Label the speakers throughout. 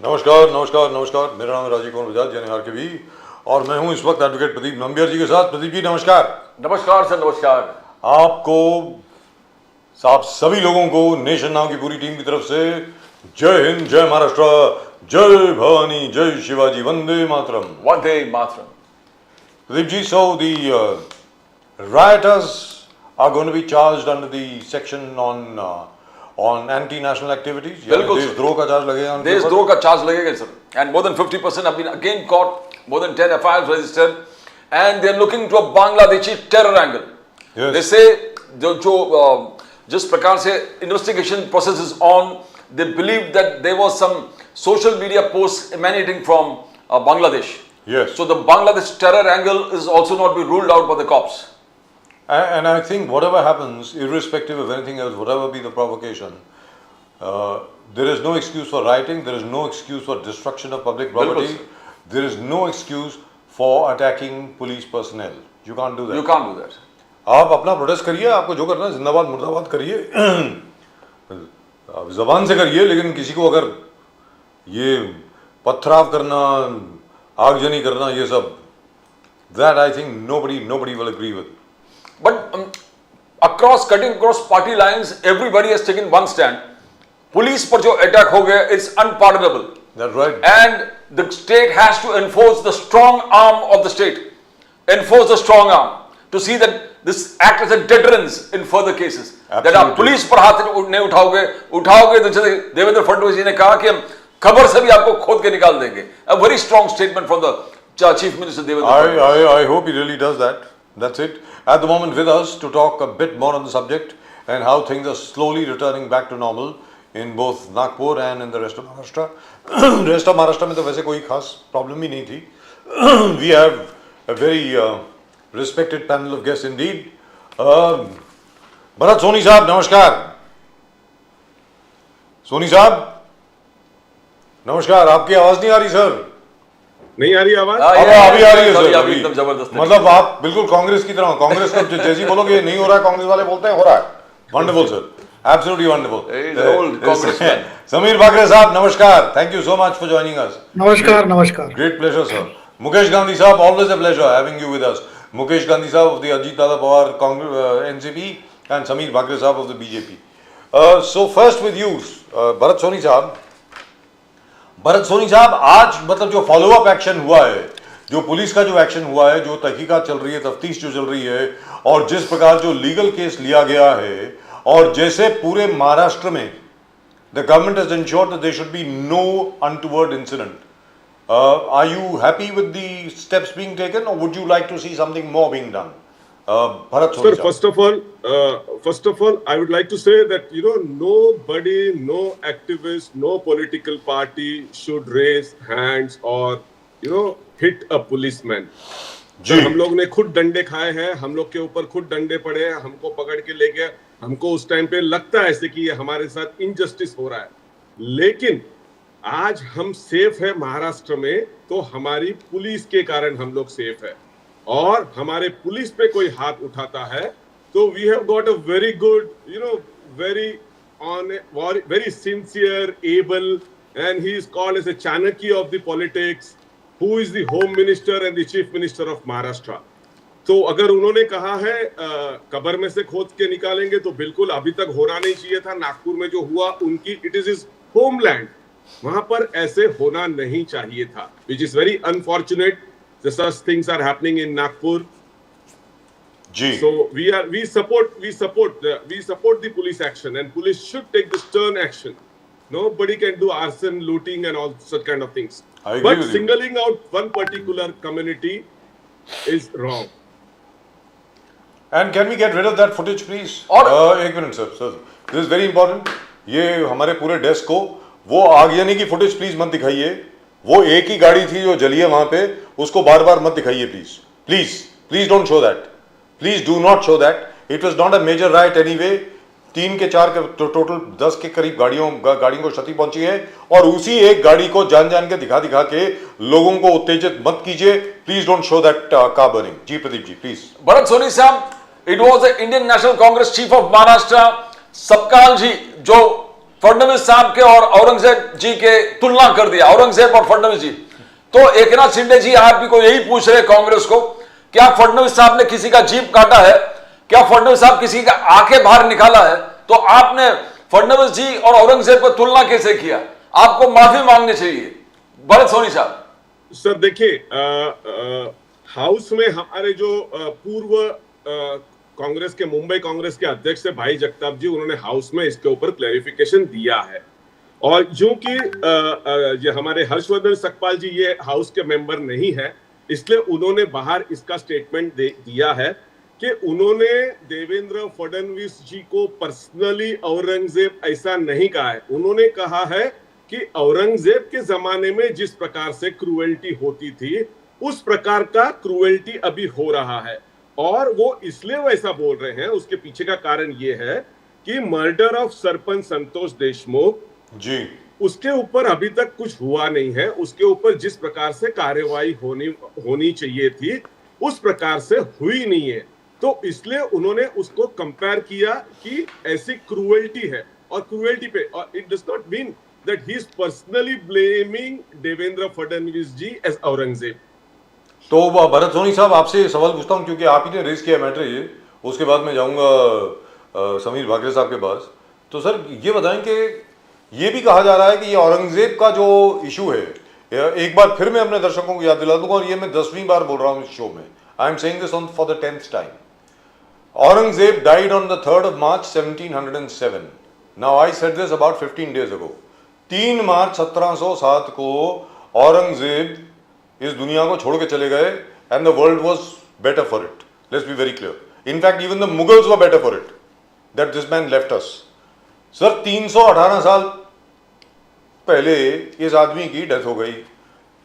Speaker 1: नमस्कार नमस्कार नमस्कार, मेरा नाम है राजीव कुमार बजाज जन के भी, और मैं हूं इस वक्त एडवोकेट प्रदीप नंबियार जी के साथ। प्रदीप जी नमस्कार।
Speaker 2: नमस्कार सर, नमस्कार
Speaker 1: आपको, आप सभी लोगों को नेशन नाउ की पूरी टीम की तरफ से जय हिंद, जय महाराष्ट्र, जय भवानी, जय Shivaji, Vande Mataram.
Speaker 2: Vande Mataram.
Speaker 1: Pradeep ji, so the rioters are going to be charged under the section on anti-national activities.
Speaker 2: बिल्कुल,
Speaker 1: देशद्रोह का चार्ज लगेगा।
Speaker 2: देशद्रोह का चार्ज लगेगा sir, and more than 50% have been again caught, more than 10 FIRs registered, and they are looking to a Bangladeshi terror angle.
Speaker 1: Yes.
Speaker 2: They say जिस प्रकार से investigation process is on, they believe that there was some social media posts emanating from Bangladesh.
Speaker 1: Yes.
Speaker 2: So the Bangladesh terror angle is also not be ruled out by the cops.
Speaker 1: And I think whatever happens, irrespective of anything else, whatever be the provocation, there is no excuse for rioting, there is no excuse for destruction of public property, there is no excuse for attacking police personnel. You can't do that.
Speaker 2: You can't do that.
Speaker 1: आप अपना protest करिए, आपको जो करना है जिंदाबाद मुर्दाबाद करिए, आप जबान से करिए, लेकिन किसी को अगर ये पथराव करना, आगजनी करना, ये सब, that I think nobody will agree with.
Speaker 2: But cutting across party lines, everybody has taken one stand. Police पर जो अटैक हो गया, it's unpardonable.
Speaker 1: That's right.
Speaker 2: And the state has to enforce the strong arm of the state. Enforce the strong arm to see that this act as a deterrence in further cases.
Speaker 1: Absolutely.
Speaker 2: That आप police पर हाथ नहीं उठाओगे तो जैसे देवेंद्र फडणवीस जी ने कहा कि हम खबर से भी आपको खोद के निकाल देंगे. A very strong statement from the Chief Minister Devendra Fadnavis.
Speaker 1: I hope he really does that. That's it. At the moment with us to talk a bit more on the subject and how things are slowly returning back to normal in both Nagpur and in the rest of Maharashtra. Rest of Maharashtra में तो वैसे कोई खास problem ही नहीं थी. We have a very respected panel of guests indeed. Bharat Soni साहब नमस्कार. सोनी साहब नमस्कार. आपकी आवाज नहीं आ रही सर.
Speaker 3: नहीं आ रही आवाज?
Speaker 1: अभी आ रही है सर.
Speaker 2: अभी एकदम जबरदस्त.
Speaker 1: मतलब आप बिल्कुल कांग्रेस की तरह, कांग्रेस का जैसी बोलोगे नहीं हो रहा है, कांग्रेस वाले बोलते हैं हो रहा है. Wonderful sir, absolutely wonderful. Sameer Bakre साहब नमस्कार. Thank you so much for joining us.
Speaker 4: नमस्कार नमस्कार.
Speaker 1: Great pleasure sir. Mukesh Gandhi साहब, always a pleasure having you with us. Mukesh Gandhi साहब of the Ajit Dada Pawar Congress NCP and Sameer Bakre साहब of the BJP. So first with you Bharat Soni साहब. भरत सोनी साहब, आज मतलब जो फॉलो अप एक्शन हुआ है, जो पुलिस का जो एक्शन हुआ है, जो तहकीकात चल रही है, तफ्तीश जो चल रही है, और जिस प्रकार जो लीगल केस लिया गया है, और जैसे पूरे महाराष्ट्र में the government has ensured that there should be no untoward incident. Are you happy with the steps being taken or would you like to see something more being done? Bharat Sir,
Speaker 3: first of all, I would like to say that nobody, no activist, no political party should raise hands or hit a policeman.
Speaker 1: जी.
Speaker 3: हम लोग ने खुद डंडे खाए हैं, हम लोग के ऊपर खुद डंडे पड़े हैं, हमको पकड़ के ले गया. हमको उस टाइम पे लगता है ऐसे कि हमारे साथ इनजस्टिस हो रहा है, लेकिन आज हम सेफ है महाराष्ट्र में, तो हमारी पुलिस के कारण हम लोग सेफ है. और हमारे पुलिस पे कोई हाथ उठाता है तो we have got a very good, very sincere, able, and he is called as a Chanakya of the politics, who is the Home Minister and the Chief Minister of Maharashtra. तो अगर उन्होंने कहा है कब्र में से खोद के निकालेंगे, तो बिल्कुल अभी तक होना नहीं चाहिए था. नागपुर में जो हुआ, उनकी इट इज हिज होमलैंड, वहां पर ऐसे होना नहीं चाहिए था, which is very unfortunate. Such things are happening in Nagpur.
Speaker 1: Ji.
Speaker 3: So we support the police action, and police should take the stern action. Nobody can do arson, looting, and all such kind of things.
Speaker 1: I agree
Speaker 3: But
Speaker 1: with you.
Speaker 3: singling out one particular community is wrong.
Speaker 1: And can we get rid of that footage, please?
Speaker 2: और
Speaker 1: एक minute sir, this is very important. ये हमारे पूरे desk को वो आगजनी की footage please मत दिखाइए. वो एक ही गाड़ी थी जो जली है वहां पे, उसको बार बार मत दिखाइए please. Please don't show that. Please do not show that. It was not a major right anyway. 3 के 4 के टोटल 10 के करीब गाड़ियों को क्षति पहुंची है, और उसी एक गाड़ी को जान के दिखा के लोगों को उत्तेजित मत कीजिए. Please don't show that car burning. जी प्रदीप जी प्लीज.
Speaker 2: भरत सोनी साहब, it was the Indian National Congress chief of Maharashtra Sapkal ji जो फडणवीस साहब के और औरंगजेब जी के तुलना कर दिया, औरंगजेब और फडणवीस जी। तो एकनाथ शिंदे जी आप भी को यही पूछ रहे कांग्रेस को, क्या फडणवीस साहब ने किसी का जीप काटा है? क्या फडणवीस साहब किसी का आंखें बाहर निकाला है? तो आपने फडणवीस जी और औरंगजेब को तुलना कैसे किया? आपको माफी मांगनी चाहिए भरत सोनी साहब।
Speaker 3: सर देखिए, हाउस में हमारे जो पूर्व कांग्रेस के, मुंबई कांग्रेस के अध्यक्ष है भाई जगताप जी, उन्होंने हाउस में इसके ऊपर क्लैरिफिकेशन दिया है। और जो कि ये हमारे हर्षवर्धन सकपाल जी ये हाउस के मेंबर नहीं है, इसलिए उन्होंने बाहर इसका स्टेटमेंट दिया है कि उन्होंने देवेंद्र फडणवीस जी को पर्सनली औरंगजेब ऐसा नहीं कहा है। उन्होंने कहा है कि औरंगजेब के जमाने में जिस प्रकार से क्रूएल्टी होती थी, उस प्रकार का क्रूएल्टी अभी हो रहा है। और वो इसलिए वैसा बोल रहे हैं, उसके पीछे का कारण ये है कि मर्डर ऑफ सरपंच संतोष देशमुख
Speaker 1: जी,
Speaker 3: उसके ऊपर अभी तक कुछ हुआ नहीं है। उसके ऊपर जिस प्रकार से कार्यवाही होनी चाहिए थी, उस प्रकार से हुई नहीं है। तो इसलिए उन्होंने उसको कंपेयर किया कि ऐसी क्रूएल्टी है, और क्रूएल्टी पे, और it does not mean that he is personally blaming Devendra Fadnavis ji as Aurangzeb.
Speaker 1: तो भरत सोनी साहब आपसे सवाल पूछता हूं, क्योंकि आप ही ने रेज किया मैटर ये, उसके बाद मैं जाऊंगा समीर भाकरे साहब के पास। तो सर ये बताएं कि ये भी कहा जा रहा है कि ये औरंगजेब का जो इशू है, एक बार फिर मैं अपने दर्शकों को याद दिला दूंगा, और ये मैं 10वीं बार बोल रहा हूं इस शो में, आई am saying this on for the 10th time. Aurangzeb died on the 3rd of March 1707. Now I said this about 15 days ago. 3 मार्च 1707 को औरंगजेब इस दुनिया को छोड़ के चले गए, and the world was better for it. Let's be very clear. In fact, even the Mughals were better for it, that this man left us. Sir 318 साल पहले इस आदमी की डेथ हो गई,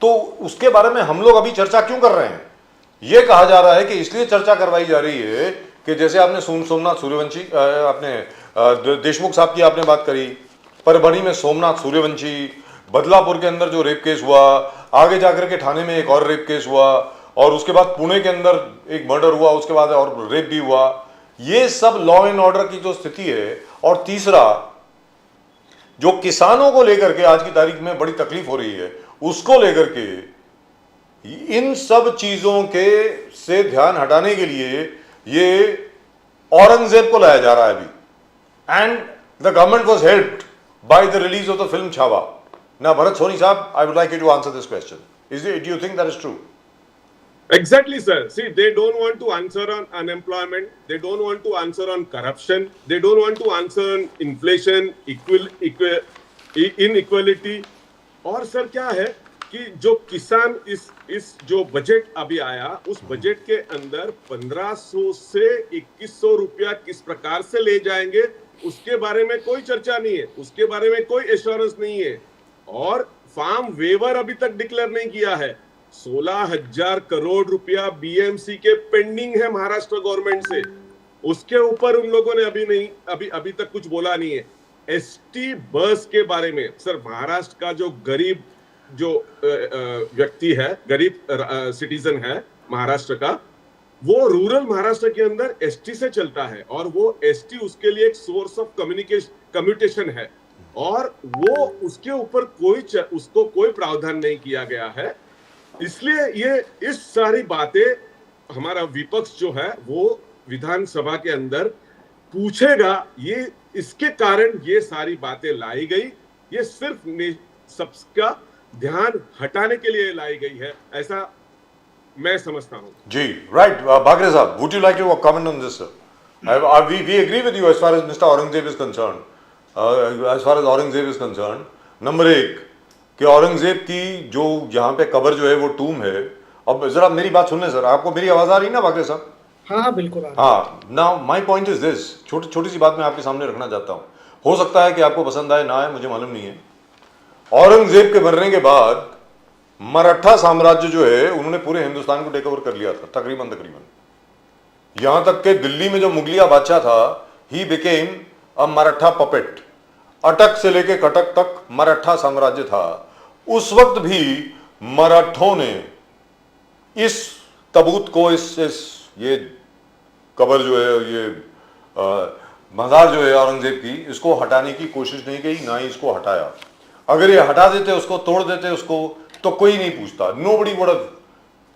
Speaker 1: तो उसके बारे में हम लोग अभी चर्चा क्यों कर रहे हैं? यह कहा जा रहा है कि इसलिए चर्चा करवाई जा रही है कि जैसे आपने सोमनाथ सूर्यवंशी, आपने देशमुख साहब की आपने बात करी, परभणी में सोमनाथ सूर्यवंशी, बदलापुर के अंदर जो रेप केस हुआ, आगे जाकर के थाने में एक और रेप केस हुआ, और उसके बाद पुणे के अंदर एक मर्डर हुआ, उसके बाद और रेप भी हुआ। ये सब लॉ एंड ऑर्डर की जो स्थिति है। और तीसरा, जो किसानों को लेकर के आज की तारीख में बड़ी तकलीफ हो रही है, उसको लेकर के इन सब चीजों के से ध्यान हटाने के लिए ये औरंगजेब को लाया जा रहा है अभी। And the government was helped by the release of the film Chhaava. Now, Bharat Soni Saab, I would like you to answer this question. Do you think that is true?
Speaker 3: Exactly, sir. See, they don't want to answer on unemployment. They don't want to answer on corruption. They don't want to answer on inflation, inequality. और sir क्या है कि जो किसान इस जो budget अभी आया, उस बजट के अंदर 1500 से 2100 रुपया किस प्रकार से ले जाएंगे, उसके बारे में कोई चर्चा नहीं है, उसके बारे में कोई एश्योरेंस नहीं है। और फार्म वेवर अभी तक डिक्लेयर नहीं किया है। 16,000 करोड़ रुपया बीएमसी के पेंडिंग है महाराष्ट्र गवर्नमेंट से, उसके ऊपर उन लोगों ने अभी तक कुछ बोला नहीं है। एसटी बस के बारे में सर, महाराष्ट्र का जो गरीब जो व्यक्ति है, गरीब सिटीजन है महाराष्ट्र का, वो रूरल महाराष्ट्र के अंदर एसटी से चलता है, और वो एसटी उसके लिए एक सोर्स ऑफ कम्युनिकेशन है, और वो उसके ऊपर उसको कोई प्रावधान नहीं किया गया है। इसलिए ये इस सारी बातें हमारा विपक्ष जो है वो विधानसभा के अंदर पूछेगा। ये इसके कारण ये सारी बातें लाई गई, ये सिर्फ सबका ध्यान हटाने के लिए लाई गई है, ऐसा मैं समझता हूं।
Speaker 1: जी, राइट। भाकरे साहब, would you like to comment on this sir? We agree with you as far as Mr. Aurangzeb is concerned. As far as Aurangzeb is concerned, number 1 कि औरंगजेब की जो यहाँ पे कब्र जो है वो टूम है। अब जरा मेरी बात सुन लें सर, आपको मेरी आवाज आ रही है ना भाकरे साहब?
Speaker 4: हाँ बिल्कुल।
Speaker 1: हाँ, now my point is this, छोटी सी बात मैं आपके सामने रखना चाहता हूँ। हो सकता है कि आपको पसंद आए ना आए, मुझे मालूम नहीं है। औरंगजेब के मरने के बाद मराठा साम्राज्य जो है उन्होंने पूरे हिंदुस्तान को टेक ओवर कर लिया था, तकरीबन यहां तक कि दिल्ली में जो मुगलिया बादशाह था, he became a Maratha puppet. अटक से लेके कटक तक मराठा साम्राज्य था। उस वक्त भी मराठों ने इस तबूत को, ये कब्र जो है, ये मज़ार जो है औरंगजेब की, इसको हटाने की कोशिश नहीं की, ना ही इसको हटाया। अगर ये हटा देते, उसको तोड़ देते उसको, तो कोई नहीं पूछता, nobody would have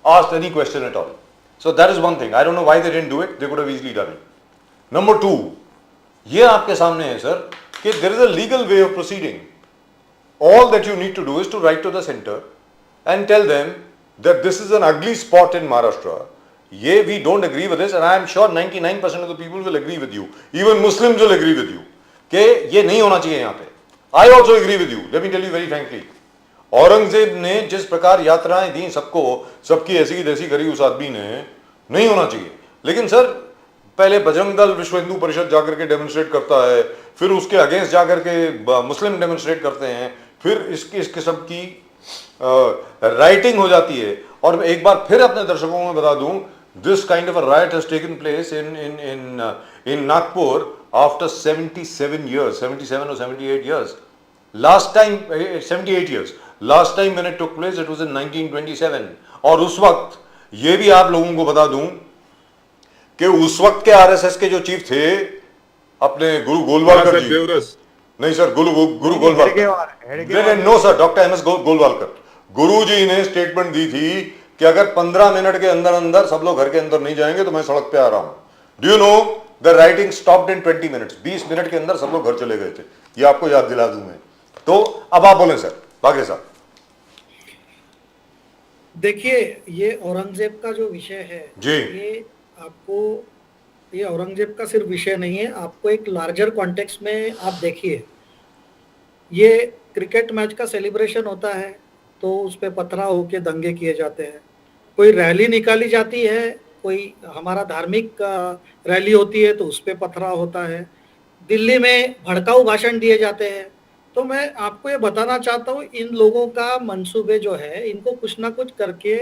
Speaker 1: asked any question at all. So that is one thing. I don't know why they didn't do it. They could have easily done it. Number two, ये आपके सामने है सर कि there is a legal way of proceeding. All that you need to do is to write to the center and tell them that this is an ugly spot in Maharashtra. ये we don't agree with this, and I am sure 99% of the people will agree with you. Even Muslims will agree with you कि ये नहीं होना चाहिए यहाँ पे. I also agree with you. Let me tell you very frankly. Aurangzeb ने जिस प्रकार यात्राएं दी सबको, सबकी ऐसी की तैसी करी उस आदमी ने, नहीं होना चाहिए। लेकिन सर पहले बजरंग दल विश्व हिंदू परिषद जाकर के डेमोन्स्ट्रेट करता है, फिर उसके अगेंस्ट जाकर के मुस्लिम डेमोन्स्ट्रेट करते हैं, फिर इस किस्म की राइटिंग हो जाती है। और एक बार फिर अपने दर्शकों में बता दूं, this kind of a right has taken place in Nagpur after 77 years, 77 or 78 years. Last time 78 years. Last time when it took place it was in 1927. और उस वक्त ये भी आप लोगों को बता दूं कि उस वक्त के आरएसएस के जो चीफ थे अपने गुरु गोलवालकर जी,
Speaker 3: देवरस
Speaker 1: नहीं sir, Guru Golwalkar, no sir, doctor M S Golwalkar, Guru ji ने स्टेटमेंट दी थी कि अगर 15 मिनट के अंदर अंदर सब लोग घर के अंदर नहीं जाएंगे तो मैं सड़क पे आ रहा हूं। Do you know the writing stopped in 20 minutes, 20 minute के अंदर सब लोग घर चले गए थे। ये आपको याद दिला दूं मैं। तो अब आप बोलें सर, बागे साहब।
Speaker 4: देखिए, ये औरंगजेब का जो विषय है
Speaker 1: जी।
Speaker 4: ये औरंगजेब का सिर्फ विषय नहीं है, आपको एक लार्जर कॉन्टेक्स्ट में आप देखिए। ये क्रिकेट मैच का सेलिब्रेशन होता है तो उस पे पथराव होके दंगे किए जाते हैं, कोई रैली निकाली जाती है, कोई हमारा धार्मिक रैली होती है तो उस पे पथराव होता है, दिल्ली में भड़काऊ भाषण दिए जाते हैं। तो मैं आपको ये बताना चाहता हूँ, इन लोगों का मंसूबे जो है, इनको कुछ ना कुछ करके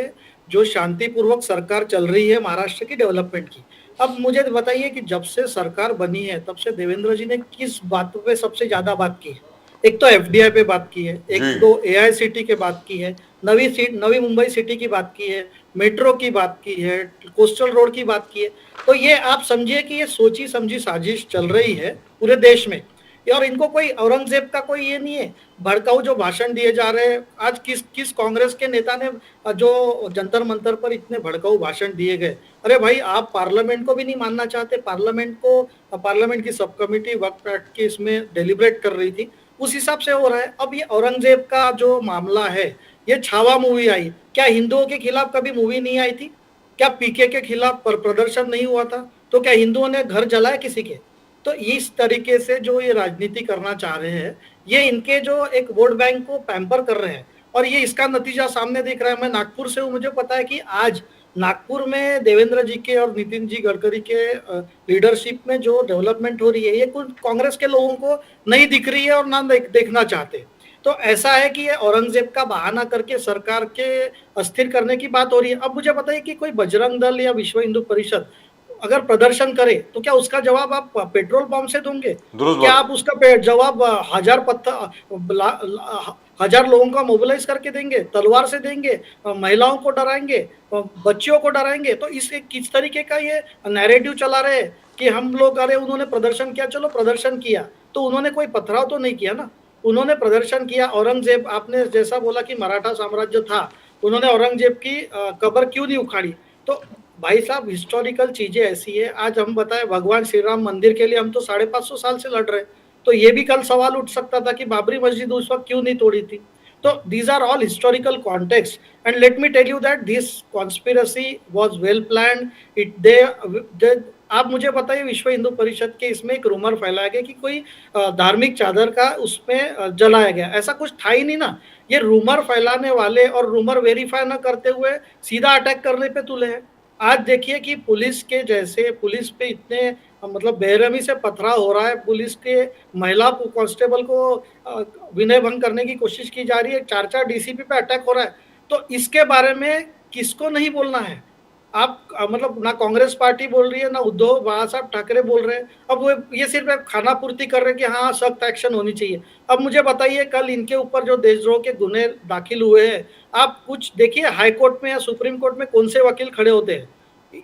Speaker 4: जो शांतिपूर्वक सरकार चल रही है महाराष्ट्र की डेवलपमेंट की। अब मुझे बताइए कि जब से सरकार बनी है तब से देवेंद्र जी ने किस बात पे सबसे ज्यादा बात की है? एक तो एफडीआई पे बात की है, एक तो एआईसीटी के बात की है, नवी मुंबई सिटी की बात की है, मेट्रो की बात की है, कोस्टल रोड की बात की है। तो ये आप समझिए कि ये सोची समझी साजिश चल रही है पूरे देश में। और इनको कोई औरंगजेब का कोई ये नहीं है, भड़काऊ जो भाषण दिए जा रहे हैं। आज किस कांग्रेस के नेता ने जो जंतर मंतर पर इतने भड़काऊ भाषण दिए गए? अरे भाई, आप पार्लियामेंट को भी नहीं मानना चाहते। पार्लियामेंट की सब कमेटी वक्त बैठ के इसमें डेलिब्रेट कर रही थी, उस हिसाब से हो रहा है। अब ये औरंगजेब का जो मामला है, ये छावा मूवी आई, क्या हिंदुओं के खिलाफ कभी मूवी नहीं आई थी? क्या पीके के खिलाफ प्रदर्शन नहीं हुआ था? तो क्या हिंदुओं ने घर जलाए किसी के? तो इस तरीके से जो ये राजनीति करना चाह रहे हैं, ये इनके जो एक वोट बैंक को पैम्पर कर रहे हैं, और ये इसका नतीजा सामने दिख रहा है। मैं नागपुर से हूँ, मुझे पता है कि आज नागपुर में देवेंद्र जी के और नितिन जी गडकरी के लीडरशिप में जो डेवलपमेंट हो रही है, ये कुछ कांग्रेस के लोगों को नहीं दिख रही है और ना देखना चाहते। तो ऐसा है कि ये औरंगजेब का बहाना करके सरकार के अस्थिर करने की बात हो रही है। अब मुझे बताइए कि कोई बजरंग दल या विश्व हिंदू परिषद अगर प्रदर्शन करे तो क्या उसका जवाब आप पेट्रोल पंप से दोगे? क्या आप उसका जवाब हजार लोगों का मोबिलाइज करके देंगे, तलवार से देंगे, महिलाओं को डराएंगे, बच्चियों को डराएंगे? तो इस किस तरीके का ये नैरेटिव चला रहे हैं कि हम लोग, अरे उन्होंने प्रदर्शन किया, चलो प्रदर्शन किया, तो उन्होंने कोई पथराव तो नहीं किया ना, उन्होंने प्रदर्शन किया। औरंगजेब, आपने जैसा बोला कि मराठा साम्राज्य था, उन्होंने औरंगजेब की कब्र क्यों नहीं उखाड़ी? तो भाई साहब, हिस्टोरिकल चीजें ऐसी है। आज हम बताएं, भगवान श्री राम मंदिर के लिए हम तो 550 साल से लड़ रहे, तो ये भी कल सवाल उठ सकता था कि बाबरी मस्जिद उस वक्त क्यों नहीं तोड़ी थी। तो these are all historical context, and let me tell you that this conspiracy was well planned. आप मुझे बताइए, विश्व हिंदू परिषद के इसमें एक रूमर फैलाया गया कि कोई धार्मिक चादर का उसमें जलाया गया, ऐसा कुछ था ही नहीं ना। ये रूमर फैलाने वाले और रूमर वेरीफाई न करते हुए सीधा अटैक करने पे तुले हैं। आज देखिए कि पुलिस पे इतने मतलब बेरहमी से पथराव हो रहा है, पुलिस के महिला कांस्टेबल को विनय भंग करने की कोशिश की जा रही है, 4 डीसीपी पे अटैक हो रहा है। तो इसके बारे में किसको नहीं बोलना है? आप मतलब ना कांग्रेस पार्टी बोल रही है, ना उद्धव बाला साहब ठाकरे बोल रहे हैं। अब वो ये सिर्फ एक खाना पूर्ति कर रहे हैं कि हाँ सख्त एक्शन होनी चाहिए। अब मुझे बताइए, कल इनके ऊपर जो देशद्रोह के गुने दाखिल हुए हैं, आप कुछ देखिए हाई कोर्ट में या सुप्रीम कोर्ट में कौन से वकील खड़े होते हैं?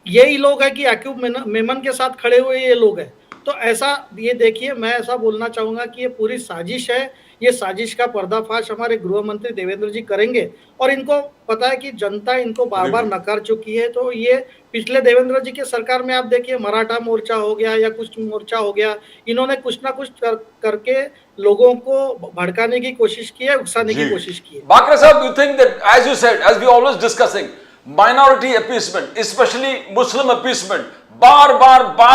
Speaker 4: यही लोग हैं कि याकूब मेमन के साथ खड़े हुए ये लोग हैं। तो ऐसा ये देखिए, मैं ऐसा बोलना चाहूंगा कि ये पूरी साजिश है। ये साजिश का पर्दाफाश हमारे गृह मंत्री देवेंद्र जी करेंगे, और इनको पता है कि जनता इनको बार बार नकार चुकी है। तो ये पिछले देवेंद्र जी के सरकार में आप देखिए, मराठा मोर्चा हो गया या कुछ मोर्चा हो गया, इन्होंने कुछ ना कुछ करके लोगों को भड़काने की कोशिश की है, उकसाने की
Speaker 1: जी।
Speaker 4: कोशिश की है।
Speaker 2: Bakre sahab, you think that, as you said, as we always discussing, minority appeasement, especially Muslim appeasement, बार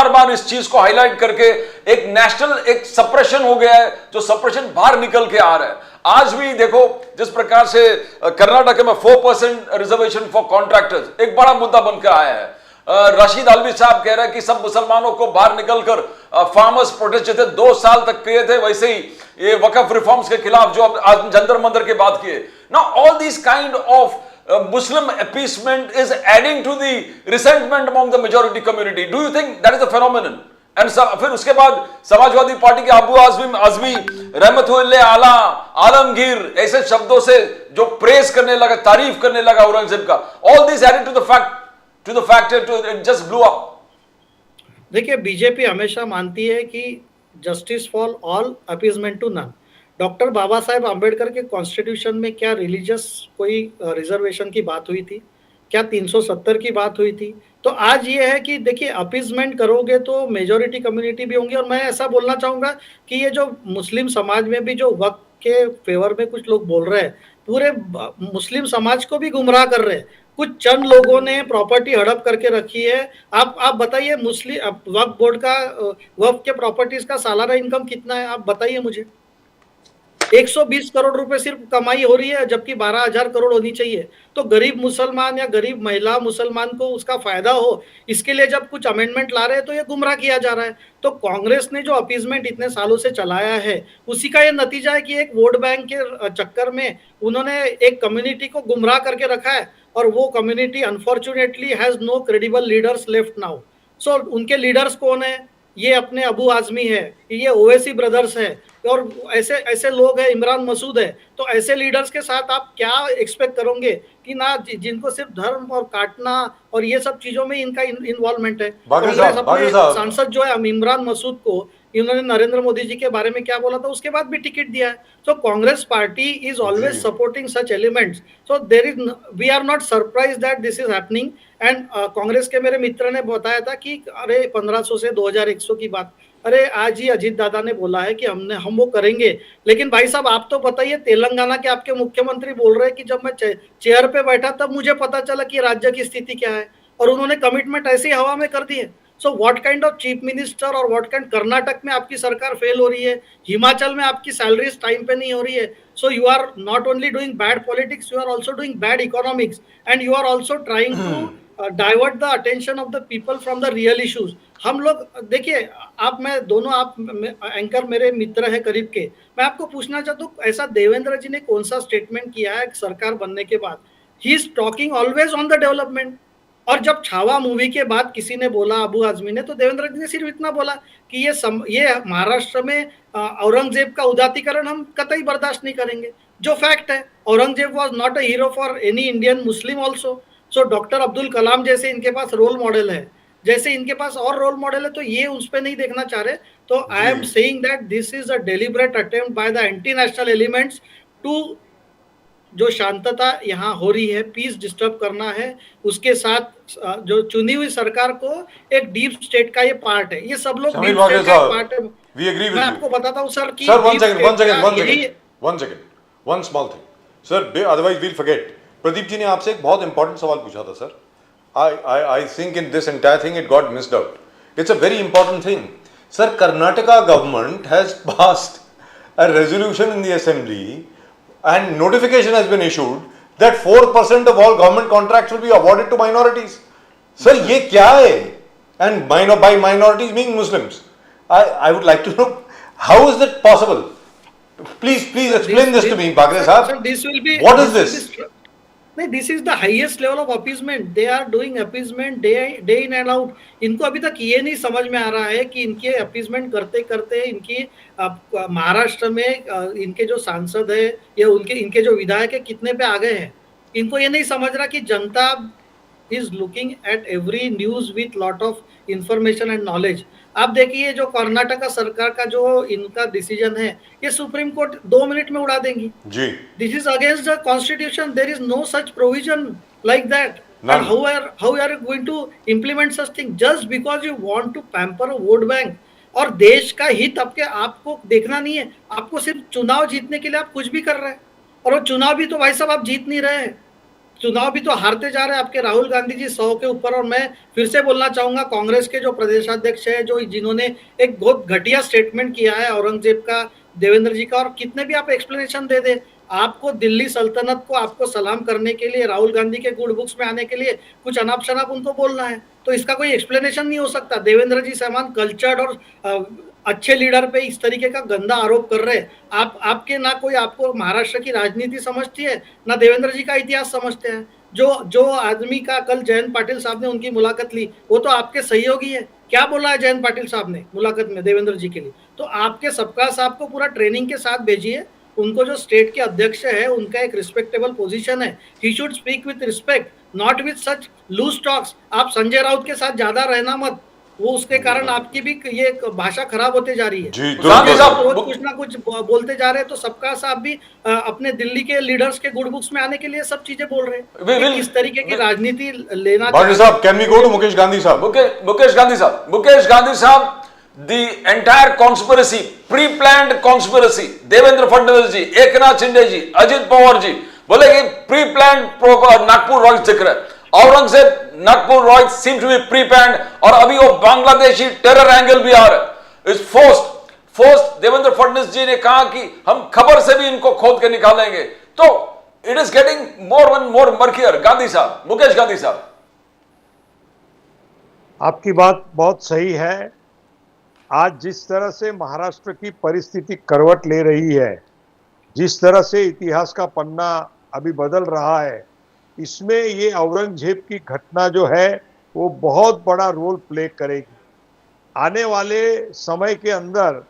Speaker 2: बार इस चीज को हाईलाइट करके एक नेशनल एक सप्रेशन हो गया है, जो सप्रेशन बाहर निकल के आ रहा है। आज भी देखो जिस प्रकार से कर्नाटक में 4% रिजर्वेशन फॉर कॉन्ट्रैक्टर्स एक बड़ा मुद्दा बनकर आया है। रशीद अलवी साहब कह रहे हैं कि सब मुसलमानों को बाहर निकलकर फार्मर्स प्रोटेस्ट जैसे 2 साल तक किए थे, वैसे ही ये वक्फ रिफॉर्म्स के खिलाफ जो अब आज जंतर मंतर की बात किए। Now all this kind of Muslim appeasement is adding to the resentment among the majority community. Do you think that is a phenomenon? And फिर उसके बाद समाजवादी पार्टी के अबू आजमी रहमतुल्लाह आला आलमगीर ऐसे शब्दों से जो प्रेस करने लगा, तारीफ करने लगा औरंगजेब का, all this added to the fact it just blew up.
Speaker 4: देखिए, बीजेपी हमेशा मानती है कि justice for all, appeasement to none. Doctor Baba Saheb Ambedkar के कॉन्स्टिट्यूशन में क्या रिलीजियस कोई रिजर्वेशन की बात हुई थी? क्या 370 की बात हुई थी? तो आज ये है कि देखिए, अपीजमेंट करोगे तो मेजॉरिटी कम्युनिटी भी होंगी। और मैं ऐसा बोलना चाहूंगा कि ये जो मुस्लिम समाज में भी जो वक्त के फेवर में कुछ लोग बोल रहे हैं, पूरे मुस्लिम समाज को भी गुमराह कर रहे हैं। कुछ चंद लोगों ने प्रॉपर्टी हड़प करके रखी है। आप बताइए, मुस्लिम वक्फ बोर्ड का वक्फ के प्रॉपर्टीज का सालाना इनकम कितना है? आप बताइए मुझे। 120 करोड़ रुपए सिर्फ कमाई हो रही है, जबकि 12,000 करोड़ होनी चाहिए। तो गरीब मुसलमान या गरीब महिला मुसलमान को उसका फायदा हो, इसके लिए जब कुछ अमेंडमेंट ला रहे हैं तो ये गुमराह किया जा रहा है। तो कांग्रेस ने जो अपीजमेंट इतने सालों से चलाया है, उसी का ये नतीजा है कि एक वोट बैंक के चक्कर में उन्होंने एक कम्युनिटी को गुमराह करके रखा है, और वो community unfortunately has no credible leaders left now. So उनके लीडर्स कौन है? ये अपने अबू आजमी है, ये ओवैसी ब्रदर्स है, और ऐसे ऐसे लोग हैं, इमरान मसूद है। तो ऐसे लीडर्स के साथ आप क्या एक्सपेक्ट करोगे कि ना, जिनको सिर्फ धर्म और काटना और ये सब चीजों में इनका इन्वॉल्वमेंट है। कांग्रेस अपने सांसद जो है इमरान मसूद को, इन्होंने नरेंद्र मोदी जी के बारे में क्या बोला था, उसके बाद भी टिकट दिया है। तो Congress party is always supporting such elements. So there is, we are not surprise that this is happening. And Congress के मेरे मित्र ने बताया था कि अरे 1500 से 2100 की बात, अरे आज ही अजीत दादा ने बोला है कि हम वो करेंगे। लेकिन भाई साहब, आप तो बताइए, तेलंगाना के आपके मुख्यमंत्री बोल रहे हैं कि जब मैं चेयर पे बैठा तब मुझे पता चला कि राज्य की स्थिति क्या है, और उन्होंने कमिटमेंट ऐसे ही हवा में कर दी है। So what kind of chief minister, और व्हाट काइंड, कर्नाटक में आपकी सरकार फेल हो रही है, हिमाचल में आपकी सैलरीज टाइम पे नहीं हो रही है। So you are not only doing bad politics, you are also doing bad economics, and you are also trying to divert the attention of the people from the real issues. हम लोग देखिए, आप मैं दोनों, आप एंकर मेरे मित्र है करीब के, मैं आपको पूछना चाहता हूँ, ऐसा देवेंद्र जी ने कौन सा स्टेटमेंट किया है सरकार बनने के बाद? He is talking always on the development. और जब छावा मूवी के बाद किसी ने बोला, अबू आजमी ने, तो देवेंद्र जी ने सिर्फ इतना बोला कि ये महाराष्ट्र में औरंगजेब का उदातीकरण हम कतई बर्दाश्त नहीं करेंगे। जो फैक्ट है, Aurangzeb was not a hero for any Indian Muslim also. So doctor Abdul Kalam जैसे इनके पास रोल मॉडल है, जैसे इनके पास और रोल मॉडल है, तो ये उस पर नहीं देखना चाह रहे। तो I am saying that this is a deliberate attempt by the anti national elements to, जो शांतता यहाँ हो रही है, पीस डिस्टर्ब करना है, उसके साथ जो चुनी हुई सरकार को एक डीप स्टेट का ये पार्ट है। ये सब लोग डीप स्टेट का पार्ट है।
Speaker 1: We agree with
Speaker 4: मैं
Speaker 1: you.
Speaker 4: आपको बताता हूँ सर कि
Speaker 1: Sir, one second, one small thing. Sir, otherwise we'll forget. Pradeep ji ने आपसे एक बहुत इंपॉर्टेंट सवाल पूछा था sir. I think in this entire thing it got missed out. It's a very important thing. Sir, Karnataka government has passed a resolution in the assembly and notification has been issued that 4% of all government contracts will be awarded to minorities. Sir, ये क्या है? And by minorities meaning Muslims. I would like to know, how is that possible? Please explain this to me, Bagre sahab.
Speaker 4: This will be,
Speaker 1: what is this?
Speaker 4: नहीं, this is the highest level of appeasement. They are doing appeasement day in and out. इनको अभी तक ये नहीं समझ में आ रहा है कि इनके अपीजमेंट करते करते इनकी महाराष्ट्र में इनके जो सांसद है या इनके जो विधायक है कितने पे आ गए हैं। इनको ये नहीं समझ रहा कि जनता is looking at every news with lot of information and knowledge. आप देखिए जो कर्नाटका सरकार का जो इनका डिसीजन है, ये सुप्रीम कोर्ट 2 मिनट में उड़ा देंगी.
Speaker 1: जी.
Speaker 4: This is against the constitution. There is no such provision like that.
Speaker 1: None.
Speaker 4: And how are you going to implement such thing just because you want to pamper a vote bank? और देश का हित आपको देखना नहीं है, आपको सिर्फ चुनाव जीतने के लिए आप कुछ भी कर रहे हैं. और वो चुनाव भी तो भाई साहब आप जीत नहीं रहे हैं, चुनाव भी तो हारते जा रहे हैं आपके राहुल गांधी जी 100 के ऊपर. और मैं फिर से बोलना चाहूंगा कांग्रेस के जो प्रदेशाध्यक्ष है, जो जिन्होंने एक बहुत घटिया स्टेटमेंट किया है औरंगजेब का, देवेंद्र जी का, और कितने भी आप एक्सप्लेनेशन दे दे, आपको दिल्ली सल्तनत को आपको सलाम करने के लिए, राहुल गांधी के गुड बुक्स में आने के लिए कुछ अनाप शनाप उनको बोलना है, तो इसका कोई एक्सप्लेनेशन नहीं हो सकता. देवेंद्र जी समान कल्चर्ड और अच्छे लीडर पे इस तरीके का गंदा आरोप कर रहे हैं. आपके ना कोई आपको महाराष्ट्र की राजनीति समझती है, ना देवेंद्र जी का इतिहास समझते हैं. जो आदमी का कल जयंत पाटिल साहब ने उनकी मुलाकात ली, वो तो आपके सहयोगी है. क्या बोला है जयंत पाटिल साहब ने मुलाकात में देवेंद्र जी के लिए? तो आपके सबका साहब को पूरा ट्रेनिंग के साथ भेजिए. उनको जो स्टेट के अध्यक्ष है, उनका एक रिस्पेक्टेबल पोजीशन है. He should speak with respect, not with such loose talks. आप संजय राउत के साथ ज्यादा रहना मत, वो उसके कारण आपकी भी ये भाषा खराब होते जा रही है. रोज कुछ ना कुछ बोलते जा रहे हैं, तो सबका साहब भी अपने दिल्ली के लीडर्स के गुड बुक्स में आने के लिए सब चीजें बोल रहे हैं. इस तरीके की राजनीति लेना.
Speaker 1: साहब, can we go to Mukesh Gandhi साहब?
Speaker 2: मुकेश गांधी साहब, the entire conspiracy, pre-planned conspiracy, Devendra Fadnavis जी, एकनाथ शिंदे जी, अजित पवार जी बोले कि pre-planned नागपुर रॉय जिक्र है. Aurangzeb Nagpur Roy seem to be pre-planned, और अभी वो बांग्लादेशी टेरर एंगल भी आ रहा है. इस फोर्स्ड देवेंद्र फडणवीस जी ने कहा कि हम खबर से भी इनको खोद के निकालेंगे. तो it is getting more and more murkier. Gandhi साहब, मुकेश गांधी साहब,
Speaker 5: आपकी बात बहुत सही है. आज जिस तरह से महाराष्ट्र की परिस्थिति करवट ले रही है, जिस तरह से इतिहास का पन्ना अभी बदल रहा है, इसमें ये औरंगजेब की घटना जो है वो बहुत बड़ा रोल प्ले करेगी. आने वाले समय के अंदर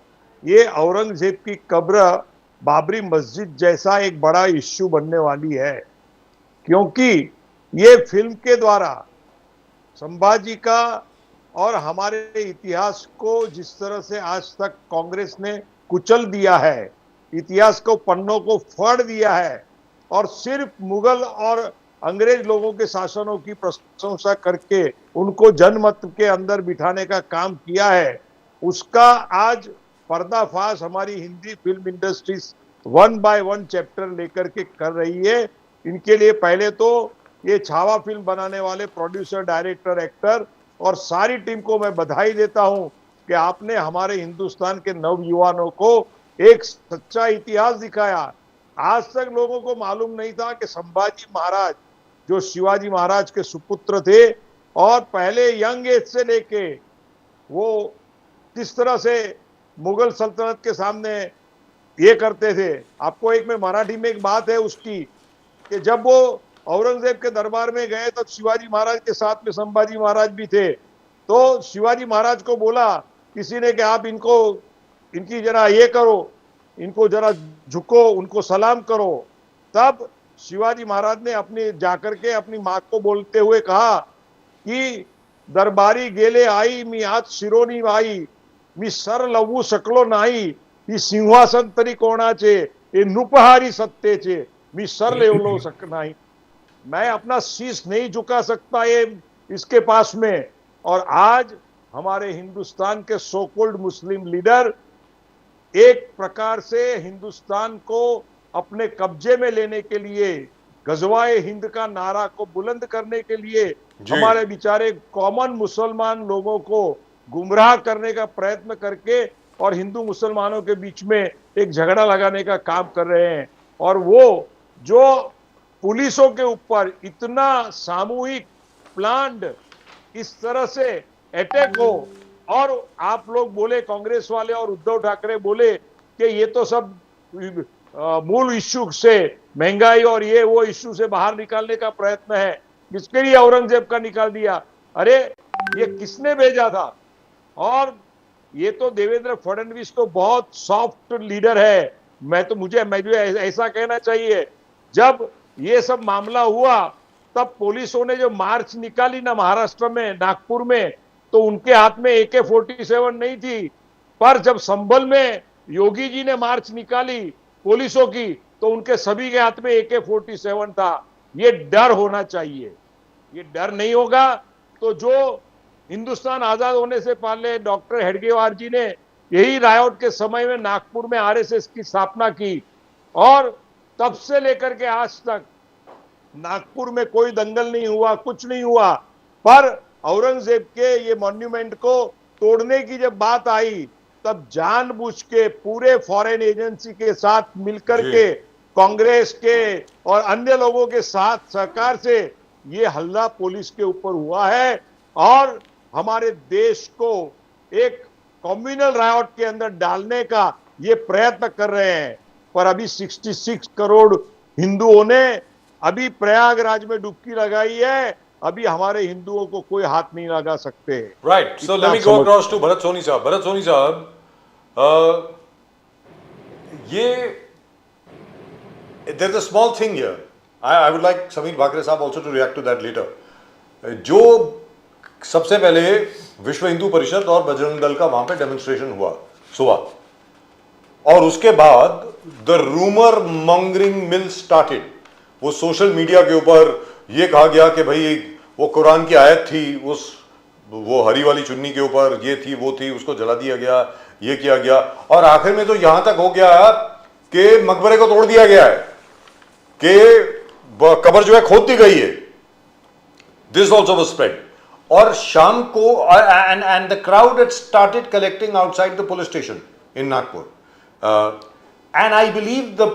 Speaker 5: ये औरंगजेब की कब्र बाबरी मस्जिद जैसा एक बड़ा इश्यू बनने वाली है, क्योंकि ये फिल्म के द्वारा संभाजी का और हमारे इतिहास को जिस तरह से आज तक कांग्रेस ने कुचल दिया है, इतिहास को पन्नों को फाड़ दिया है, और सिर्फ मुगल और अंग्रेज लोगों के शासनों की प्रशंसा करके उनको जनमत के अंदर बिठाने का काम किया है, उसका आज पर्दाफाश हमारी Hindi film industries 1 by 1 chapter लेकर के कर रही है. इनके लिए पहले तो ये छावा फिल्म बनाने वाले प्रोड्यूसर, डायरेक्टर, एक्टर और सारी टीम को मैं बधाई देता हूं कि आपने हमारे हिंदुस्तान के नवयुवानों को एक सच्चा इतिहास दिखाया. आज तक लोगों को मालूम नहीं था कि संभाजी महाराज जो शिवाजी महाराज के सुपुत्र थे और पहले यंग एज से लेके वो किस तरह से मुगल सल्तनत के सामने ये करते थे. आपको एक में मराठी में एक बात है उसकी कि जब वो औरंगजेब के दरबार में गए तब शिवाजी महाराज के साथ में संभाजी महाराज भी थे. तो शिवाजी महाराज को बोला किसी ने कि आप इनकी जरा ये करो, इनको जरा झुको, उनको सलाम करो. तब शिवाजी महाराज ने अपनी जाकर के अपनी माँ को बोलते हुए कहा कि दरबारी गेले आई मी आज शिरोनी आई, मी सर लवू शकलो नाही, ही सिंहासन तरी कोणाचे, हे नृपहारी सत्तेचे, मी सर लेवलो शक नाही. मैं अपना शीश नहीं झुका सकता ये इसके पास में. और आज हमारे हिंदुस्तान के सो कॉल्ड मुस्लिम लीडर एक प्रकार से हिंदुस्तान को अपने कब्जे में लेने के लिए, गजवाए हिंद का नारा को बुलंद करने के लिए हमारे बेचारे कॉमन मुसलमान लोगों को गुमराह करने का प्रयत्न करके और हिंदू मुसलमानों के बीच में एक झगड़ा लगाने का काम कर रहे हैं. और वो जो पुलिसों के ऊपर इतना सामूहिक प्लान्ड इस तरह से अटैक हो, और आप लोग बोले, कांग्रेस वाले और उद्धव ठाकरे बोले कि ये तो सब मूल इश्यू से, महंगाई और ये वो इश्यू से बाहर निकालने का प्रयत्न है. किसके लिए औरंगजेब का निकाल दिया? अरे ये किसने भेजा था? और ये तो देवेंद्र फडणवीस तो बहुत सॉफ्ट लीडर है. मुझे ऐसा कहना चाहिए, जब ये सब मामला हुआ तब पुलिसों ने जो मार्च निकाली ना महाराष्ट्र में, नागपुर में, तो उनके हाथ में AK-47 नहीं थी। पर जब संभल में योगी जी ने मार्च निकाली पुलिसों की, तो उनके सभी के हाथ में AK-47 था। ये डर होना चाहिए। ये डर नहीं होगा तो जो हिंदुस्तान आजाद होने से पहले डॉक्टर हेडगेवार जी ने यही रायोट के समय में नागपुर में RSS की स्थापना की, और तब से लेकर के आज तक नागपुर में कोई दंगल नहीं हुआ, कुछ नहीं हुआ। पर औरंगजेब के ये मॉन्यूमेंट को तोड़ने की जब बात आई, तब जानबूझ के पूरे फॉरेन एजेंसी के साथ मिलकर के, कांग्रेस के और अन्य लोगों के साथ सहकार से ये हल्ला पुलिस के ऊपर हुआ है, और हमारे देश को एक कम्युनल रायोट के अंदर डालने का ये प्रयत्न कर रहे हैं। पर अभी 66 करोड़ हिंदुओं ने अभी प्रयागराज में डुबकी लगाई है। अभी हमारे हिंदुओं को कोई हाथ नहीं लगा सकते।
Speaker 1: Right, so let me go across to Bharat Soni साहब। भरत सोनी साहब, ये there is a small thing here, I would like Sameer Bhakre साहब also to react to that letter. जो सबसे पहले विश्व हिंदू परिषद और बजरंग दल का वहां पे डेमोन्स्ट्रेशन हुआ सुबह, और उसके बाद the rumour mongering mill started. वो सोशल मीडिया के ऊपर ये कहा गया कि भाई वो कुरान की आयत थी, वो हरी वाली चुन्नी के ऊपर ये थी, वो थी, उसको जला दिया गया, ये किया गया, और आखिर में तो यहां तक हो गया कि मकबरे को तोड़ दिया गया है, कि कब्र जो है खोद दी गई है। This also was spread. और शाम को and the crowd had started collecting outside the police station in Nagpur, and I believe the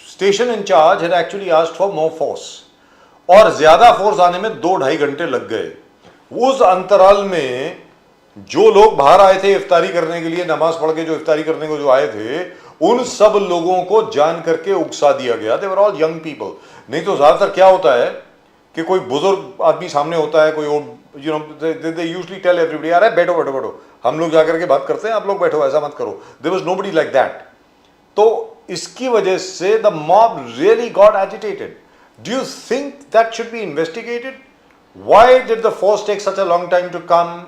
Speaker 1: station in charge had actually asked for more force, और ज्यादा फोर्स आने में 2-2.5 घंटे लग गए। उस अंतराल में जो लोग बाहर आए थे इफ्तारी करने के लिए, नमाज पढ़ के जो इफ्तारी करने को जो आए थे, उन सब लोगों को जान करके उकसा दिया गया। दे वर ऑल यंग पीपल। नहीं तो ज्यादातर क्या होता है कि कोई बुजुर्ग आदमी सामने होता है, कोई you know they usually tell everybody, अरे बैठो बैठो बैठो, हम लोग जाकर के बात करते हैं, आप लोग बैठो, ऐसा मत करो। There was nobody like that. तो इसकी वजह से the mob really got agitated. Do you think that should be investigated? Why did the force take such a long time to come?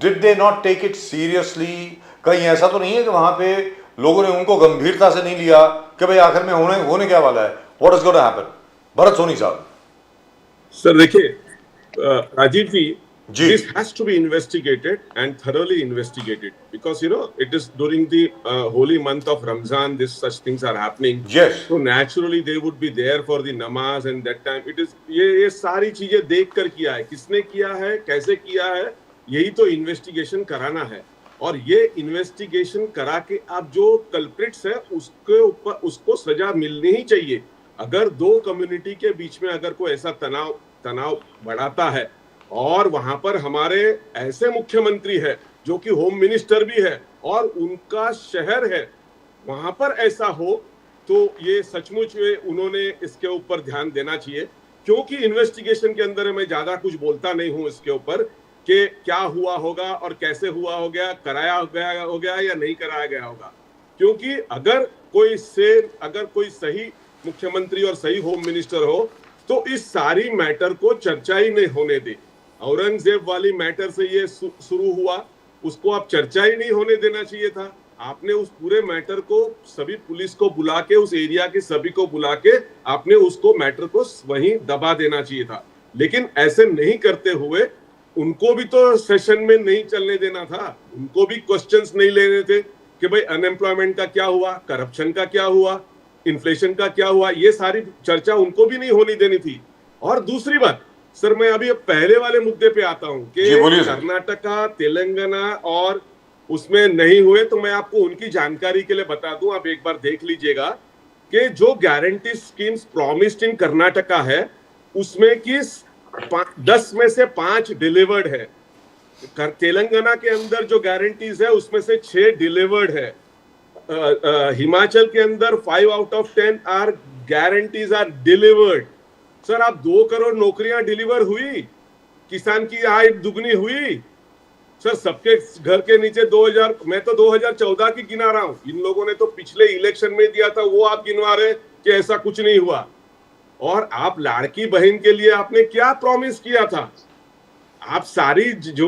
Speaker 1: Did they not take it seriously? कहीं ऐसा तो नहीं है कि वहां पे लोगों ने उनको गंभीरता से नहीं लिया कि भाई आखिर में होने क्या वाला है, what is going to happen? Bharat Soni साहब।
Speaker 3: सर देखिए राजीव जी, this has to be investigated and thoroughly investigated, because you know it is during the holy month of Ramzan this such things are happening.
Speaker 1: Yes.
Speaker 3: So naturally they would be there for the namaz, and that time it is ये सारी चीजें देख कर किया है, किसने किया है, कैसे किया है, यही तो इन्वेस्टिगेशन कराना है। और ये इन्वेस्टिगेशन करा के अब जो कल्प्रिट्स है उसके ऊपर उसको सजा मिलनी ही चाहिए। अगर दो कम्युनिटी के बीच में अगर कोई ऐसा तनाव बढ़ाता है, और वहां पर हमारे ऐसे मुख्यमंत्री है जो कि होम मिनिस्टर भी है और उनका शहर है, वहां पर ऐसा हो, तो ये सचमुच में उन्होंने इसके ऊपर ध्यान देना चाहिए। क्योंकि इन्वेस्टिगेशन के अंदर मैं ज्यादा कुछ बोलता नहीं हूं इसके ऊपर कि क्या हुआ होगा और कैसे हुआ हो गया, कराया हो गया या नहीं कराया गया होगा। क्योंकि अगर कोई सही मुख्यमंत्री और सही होम मिनिस्टर हो तो इस सारी मैटर को चर्चा ही नहीं होने दे। औरंगजेब वाली मैटर से ये शुरू हुआ, उसको आप चर्चा ही नहीं होने देना चाहिए था। आपने उस पूरे मैटर को सभी पुलिस को बुला के, उस एरिया के सभी को बुला के आपने उसको मैटर को वहीं दबा देना चाहिए था। लेकिन ऐसे नहीं करते हुए उनको भी तो सेशन में नहीं चलने देना था, उनको भी क्वेश्चंस नहीं लेने थे कि भाई अनएम्प्लॉयमेंट का क्या हुआ, करप्शन का क्या हुआ, इन्फ्लेशन का क्या हुआ, ये सारी चर्चा उनको भी नहीं होनी देनी थी। और दूसरी बात सर, मैं अभी पहले वाले मुद्दे पे आता हूँ कि कर्नाटका, तेलंगाना और उसमें नहीं हुए, तो मैं आपको उनकी जानकारी के लिए बता दूं, आप एक बार देख लीजिएगा कि जो गारंटी स्कीम्स प्रॉमिस्ड इन कर्नाटका है उसमें की 10 में से 5 डिलीवर्ड है। तेलंगाना के अंदर जो गारंटीज है उसमें से 6 डिलीवर्ड है। हिमाचल के अंदर 5 out of 10 are guarantees are delivered. Sir आप 2 करोड़ नौकरियां डिलीवर हुई, किसान की आय दुगनी हुई। सर सबके घर के नीचे 2000, मैं तो 2014 की गिना रहा हूं, इन लोगों ने तो पिछले इलेक्शन में दिया था, वो आप गिनवा रहे कि ऐसा कुछ नहीं हुआ। और आप लाड़की बहन के लिए आपने क्या प्रॉमिस किया था? आप सारी जो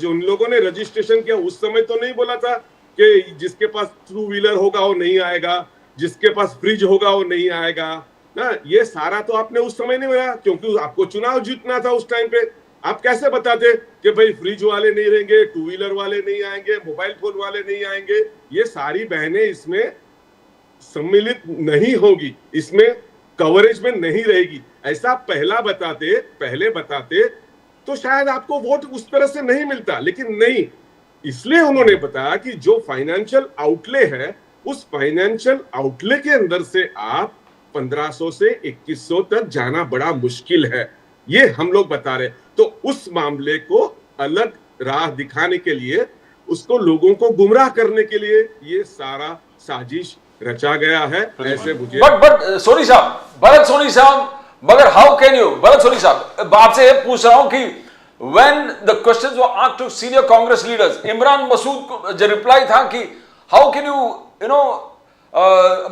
Speaker 3: उन लोगों ने रजिस्ट्रेशन किया उस समय तो नहीं बोला था कि जिसके पास टू व्हीलर होगा वो नहीं आएगा, जिसके पास फ्रिज होगा वो नहीं आएगा ना? ये सारा तो आपने उस समय नहीं बोला, क्योंकि आपको चुनाव जीतना था उस टाइम पे। आप कैसे बताते कि भाई फ्रिज वाले नहीं रहेंगे, टू व्हीलर वाले नहीं आएंगे, मोबाइल फोन वाले नहीं आएंगे? ये सारी बहनें इसमें सम्मिलित नहीं होगी, इसमें कवरेज में नहीं रहेगी। ऐसा पहले बताते तो शायद आपको वोट उस तरह से नहीं मिलता, लेकिन नहीं, इसलिए उन्होंने बताया कि जो फाइनेंशियल आउटले है उस फाइनेंशियल आउटले के अंदर से आप 1500 से 2100 तक जाना बड़ा मुश्किल है, ये हम लोग बता रहे। तो उस मामले को अलग राह दिखाने के लिए, उसको लोगों को गुमराह करने के लिए ये सारा साजिश रचा गया है, ऐसे मुझे।
Speaker 2: बट सोनी साहब, भरत सोनी साहब, मगर how can you, Bharat Soni साहब, आपसे ये पूछ रहा हूं कि when the questions were asked to senior Congress leaders, Imran Masood को जो रिप्लाई था कि how can you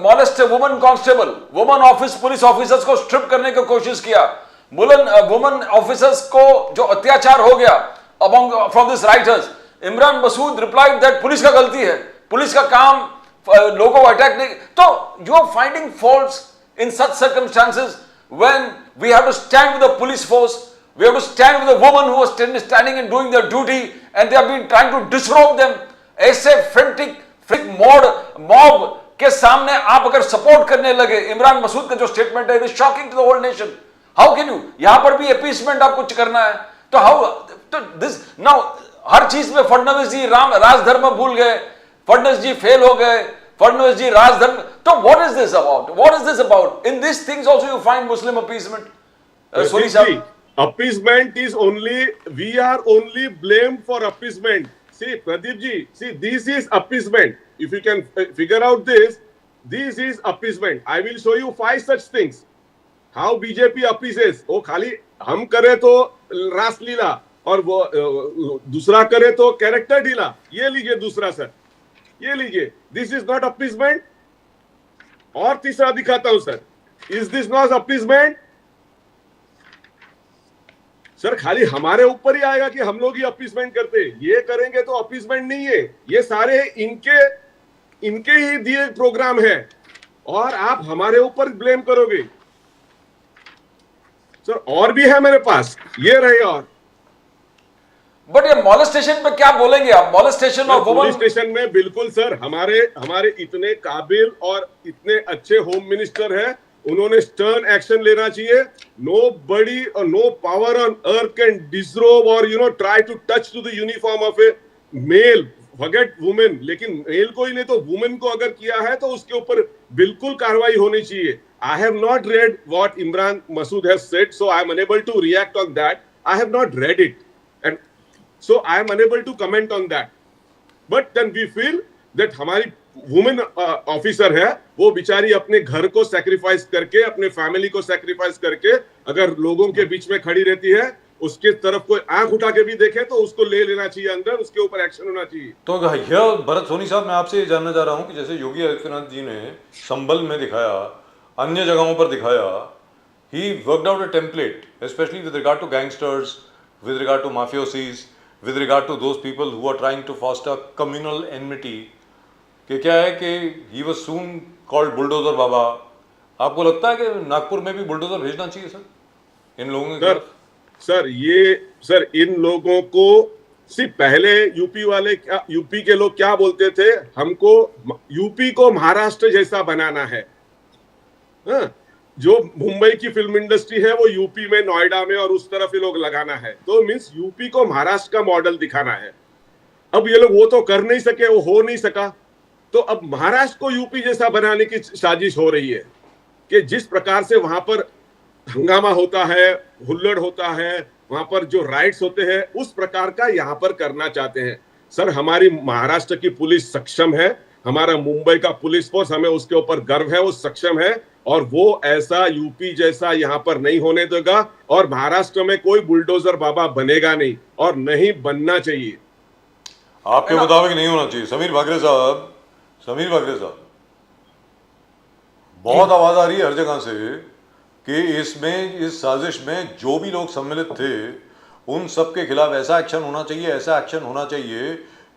Speaker 2: molest a woman constable, woman office police officers को स्ट्रिप करने की कोशिश किया, वुमन ऑफिसर्स को जो अत्याचार हो गया among from these writers, Imran Masood replied that police का गलती है, पुलिस का काम लोगों को अटैक नहीं। तो you are finding faults in such circumstances when we have to stand with the police force, we have to stand with the women who are standing and doing their duty, and they have been trying to disrobe them. ऐसे frantic mob के सामने आप अगर support करने लगे, इमरान मसूद का जो statement है, it is shocking to the whole nation. How can you? यहां पर भी अपीसमेंट आप कुछ करना है, तो हाउ, तो दिस नाउ हर चीज में फडणवीस जी राजधर्म भूल गए, फडणवीस जी फेल हो गए, फडणवीस जी राजधर्म। तो what is this about? What is this about? In these things also you find Muslim appeasement. Sorry, sir.
Speaker 3: Appeasement is only, we are only blamed for appeasement. See, Pradeep ji, see, this is appeasement. If you can figure out this is appeasement. I will show you 5 such things. How BJP appeases. वो खाली हम करे तो रासलीला और वो दूसरा करे तो कैरेक्टर ढीला। ये लीजिए दूसरा सर, ये लीजिए, दिस इज नॉट अपीसमेंट। और तीसरा दिखाता हूं sir, is this not appeasement? Sir खाली हमारे ऊपर ही आएगा कि हम लोग ही अपीसमेंट करते, ये करेंगे तो अपीसमेंट नहीं है, ये सारे इनके ही दिए प्रोग्राम है और आप हमारे ऊपर ब्लेम करोगे। सर और भी है मेरे पास, ये रहे। और
Speaker 2: बट ये मॉलेस्टेशन पे क्या बोलेंगे आप? मॉलेस्टेशन और वुमन
Speaker 3: पुलिस स्टेशन में बिल्कुल सर, हमारे इतने काबिल और इतने अच्छे होम मिनिस्टर हैं, उन्होंने स्टर्न एक्शन लेना चाहिए। Nobody or no power on earth can disrobe or try to touch to the uniform of a male, forget women. लेकिन मेल को ही नहीं तो वुमेन को अगर किया है तो उसके ऊपर बिल्कुल कार्रवाई होनी चाहिए। I have not read what Imran Masood has said, so I am unable to react on that. I have not read it and so I am unable to comment on that. But then we feel that हमारी women officer है, वो बेचारी अपने घर को sacrifice करके, अपने family को सैक्रिफाइस करके अगर लोगों के बीच में खड़ी रहती है, उसके तरफ कोई आंख उठा के भी देखे तो उसको ले लेना चाहिए अंदर, उसके ऊपर एक्शन होना चाहिए।
Speaker 1: तो यह भरत सोनी साहब, मैं आपसे ये जानना चाह रहा हूँ कि जैसे योगी आदित्यनाथ जी ने संभल में दिखाया, अन्य जगहों पर दिखाया, he worked out a template, especially with regard to gangsters, with regard to mafiosis, with regard to those people who are trying to foster communal enmity, कि क्या है कि he was soon called bulldozer Baba. आपको लगता है कि नागपुर में भी बुलडोजर भेजना चाहिए सर इन लोगों के?
Speaker 3: सर इन लोगों को सिर्फ पहले यूपी के लोग क्या बोलते थे, हमको यूपी को महाराष्ट्र जैसा बनाना है। हाँ? जो मुंबई की फिल्म इंडस्ट्री है वो यूपी में, नोएडा में और उस तरफ ये लोग लगाना है, तो मींस यूपी को महाराष्ट्र का मॉडल दिखाना है। अब ये लोग वो तो कर नहीं सके, वो हो नहीं सका, तो अब महाराष्ट्र को यूपी जैसा बनाने की साजिश हो रही है कि जिस प्रकार से वहां पर हंगामा होता है, हुल्लड़ होता है, वहां पर जो राइट्स होते हैं, उस प्रकार का यहाँ पर करना चाहते हैं। सर हमारी महाराष्ट्र की पुलिस सक्षम है, हमारा मुंबई का पुलिस फोर्स, हमें उसके ऊपर गर्व है, वो सक्षम है और वो ऐसा यूपी जैसा यहाँ पर नहीं होने देगा और महाराष्ट्र में कोई बुलडोजर बाबा बनेगा नहीं और नहीं बनना चाहिए।
Speaker 1: आपके मुताबिक नहीं होना चाहिए। समीर भागरे साहब, बहुत आवाज आ रही है हर जगह से कि इसमें इस साजिश में जो भी लोग सम्मिलित थे उन सब के खिलाफ ऐसा एक्शन होना चाहिए, ऐसा एक्शन होना चाहिए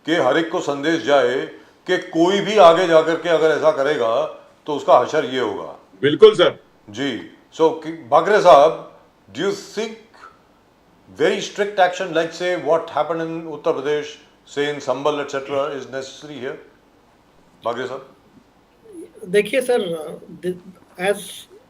Speaker 1: कि हर एक को संदेश जाए कि कोई भी आगे जाकर के अगर ऐसा करेगा तो उसका हशर ये होगा।
Speaker 3: बिल्कुल सर।
Speaker 1: जी, सो बाकरे साहब, do you think very strict action like say what happened in Uttar Pradesh, say in Sambal etc. is necessary here? Bagre sir?
Speaker 4: देखिए sir, as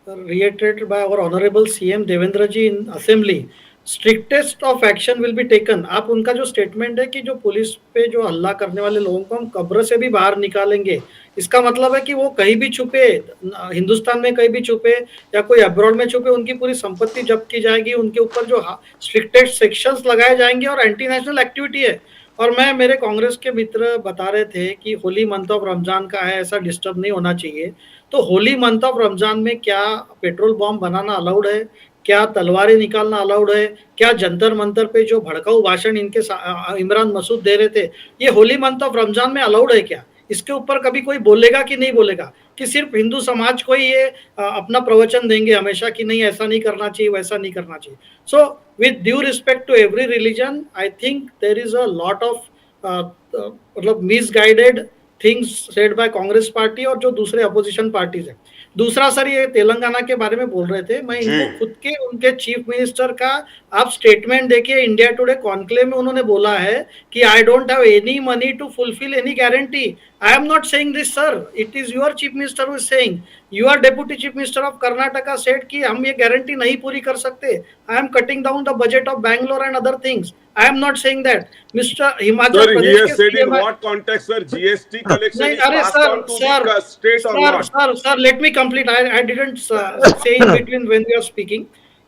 Speaker 4: reiterated by our honorable CM Devendra ji in assembly, strictest of action will be taken. आप उनका जो statement है कि जो police पे जो हल्ला करने वाले लोगों को हम कब्र से भी बाहर निकालेंगे, इसका मतलब है कि वो कहीं भी छुपे, हिंदुस्तान में कहीं भी छुपे या कोई अब्रॉड में छुपे, उनकी पूरी संपत्ति जब्त की जाएगी, उनके ऊपर जो स्ट्रिक्टेस्ट सेक्शंस लगाए जाएंगे और एंटी नेशनल एक्टिविटी है। और मेरे कांग्रेस के मित्र बता रहे थे कि होली मंथ ऑफ रमजान का है, ऐसा डिस्टर्ब नहीं होना चाहिए। तो होली मंथ ऑफ रमजान में क्या पेट्रोल बॉम्ब बनाना अलाउड है? क्या तलवारें निकालना अलाउड है? क्या जंतर मंतर पे जो भड़काऊ भाषण इनके इमरान मसूद दे रहे थे, ये होली मंथ ऑफ रमजान में अलाउड है क्या? इसके ऊपर कभी कोई बोलेगा कि नहीं बोलेगा? कि सिर्फ हिंदू समाज को ही ये अपना प्रवचन देंगे हमेशा कि नहीं ऐसा नहीं करना चाहिए, वैसा नहीं करना चाहिए? So with due respect to every religion, I think there is a lot of मतलब misguided things said by Congress party और जो दूसरे अपोजिशन पार्टीज है। दूसरा सर, ये तेलंगाना के बारे में बोल रहे थे, मैं इनको खुद के उनके चीफ मिनिस्टर का आप स्टेटमेंट देखिए। इंडिया टुडे कॉन्क्लेव में उन्होंने बोला है कि I don't have any money to fulfil any guarantee. I am not saying this sir, it is your chief minister who is saying. Your deputy chief minister of Karnataka said कि हम ये guarantee नहीं पूरी कर सकते। I am cutting down the budget of Bangalore and other things. I am not saying that. Mr. Himachal
Speaker 3: Sir, he
Speaker 4: Pradesh
Speaker 3: has said in
Speaker 4: CM
Speaker 3: what context, sir? GST collection
Speaker 4: नहीं,
Speaker 3: is
Speaker 4: अरे
Speaker 3: passed on to the state or not?
Speaker 4: sir, let me complete. I didn't say in between when we are speaking.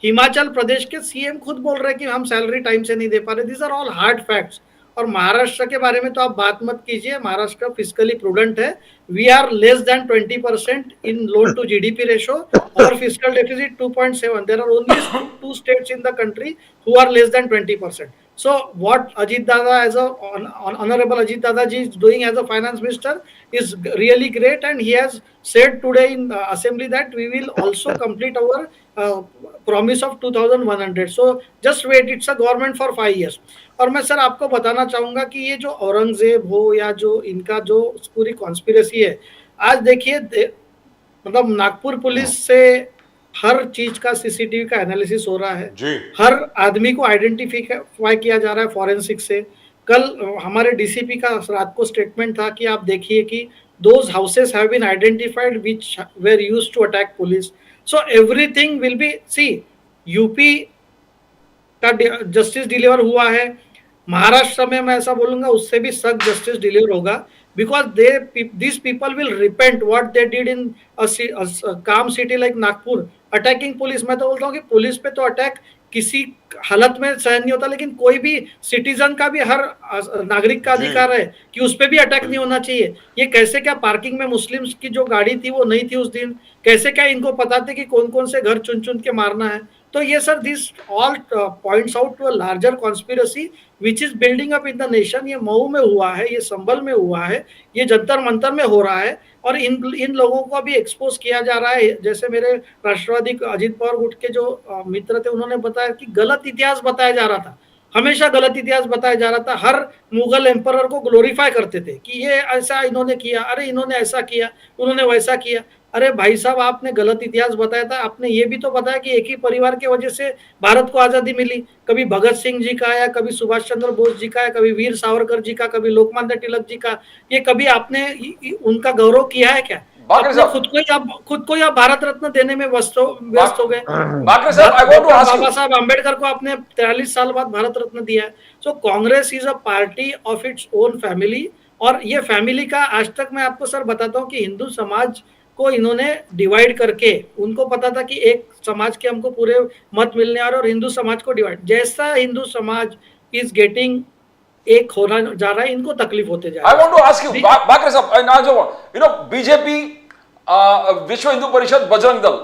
Speaker 4: Himachal Pradesh के CM खुद बोल रहे हैं कि हम salary time से नहीं दे पा रहे। These are all hard facts. और महाराष्ट्र के बारे में तो आप बात मत कीजिए, महाराष्ट्र फिजिकली प्रूडेंट है। We are less than 20% in loan to GDP ratio और fiscal deficit 2.7। There are only 2 states in the country who are less than 20%. So what Ajit Dada as a honorable Ajit Dada ji is doing as a finance minister is really great, and he has said today in assembly that we will also complete our promise of 2100. So just wait, it's a government for 5 years. और मैं sir आपको बताना चाहूंगा कि ये जो औरंगजेब हो या जो इनका जो पूरी कॉन्स्पिरेसी है, आज देखिए मतलब नागपुर पुलिस से हर चीज का सीसीटीवी का एनालिसिस हो रहा है
Speaker 1: जी।
Speaker 4: हर आदमी को आइडेंटिफाई किया जा रहा है फॉरेंसिक से। कल हमारे डीसीपी का रात को स्टेटमेंट था कि आप देखिए कि those houses have been identified which were used to attack police. So everything will be see. UP का जस्टिस डिलीवर हुआ है, महाराष्ट्र में मैं ऐसा बोलूंगा उससे भी सख्त जस्टिस डिलीवर होगा, because these people will repent what they did in a calm city like Nagpur, attacking police। मैं तो बोलता हूँ कि पुलिस पे तो अटैक किसी हालत में सहन नहीं होता, लेकिन कोई भी सिटीजन का भी, हर नागरिक का अधिकार है कि उस पे भी अटैक नहीं होना चाहिए। ये कैसे क्या पार्किंग में मुस्लिम्स की जो गाड़ी थी वो नहीं थी उस दिन, कैसे क्या इनको पता थे कि कौन कौन से घर चुन चुन के मारना है? तो ये sir this all points out to a larger conspiracy which is building up in the nation. ये मऊ में हुआ है, ये संभल में हुआ है, ये जंतर मंतर में हो रहा है, और इन लोगों को अभी एक्सपोज किया जा रहा है। जैसे मेरे राष्ट्रवादी अजित पवार गुट के जो मित्र थे उन्होंने बताया कि गलत इतिहास बताया जा रहा था, हमेशा गलत इतिहास बताया जा रहा था। हर मुगल एम्परर को ग्लोरीफाई करते थे कि ये ऐसा इन्होंने किया, अरे इन्होंने ऐसा किया, उन्होंने वैसा किया। अरे भाई साहब, आपने गलत इतिहास बताया था। आपने ये भी तो बताया कि एक ही परिवार की वजह से भारत को आजादी मिली। कभी भगत सिंह जी का आया, कभी सुभाष चंद्र बोस जी का है, कभी वीर सावरकर जी का, कभी लोकमान्य तिलक जी का। ये कभी आपने उनका गौरव किया है क्या? खुद को ही आप भारत रत्न देने में व्यस्त हो गए। बाबा साहब अम्बेडकर को आपने 43 साल बाद भारत रत्न दिया है। So Congress is a party of its own family, और ये फैमिली का आज तक मैं आपको सर बताता हूँ कि हिंदू समाज को इन्होंने डिवाइड करके, उनको पता था कि एक समाज के हमको पूरे मत मिलने और हिंदू समाज को डिवाइड, जैसा हिंदू समाज इज गेटिंग एक होना जा रहा है, इनको तकलीफ होते जा रहा है।
Speaker 2: I want to ask you, Bakre साहब, you know, बीजेपी, विश्व हिंदू परिषद, बजरंग दल,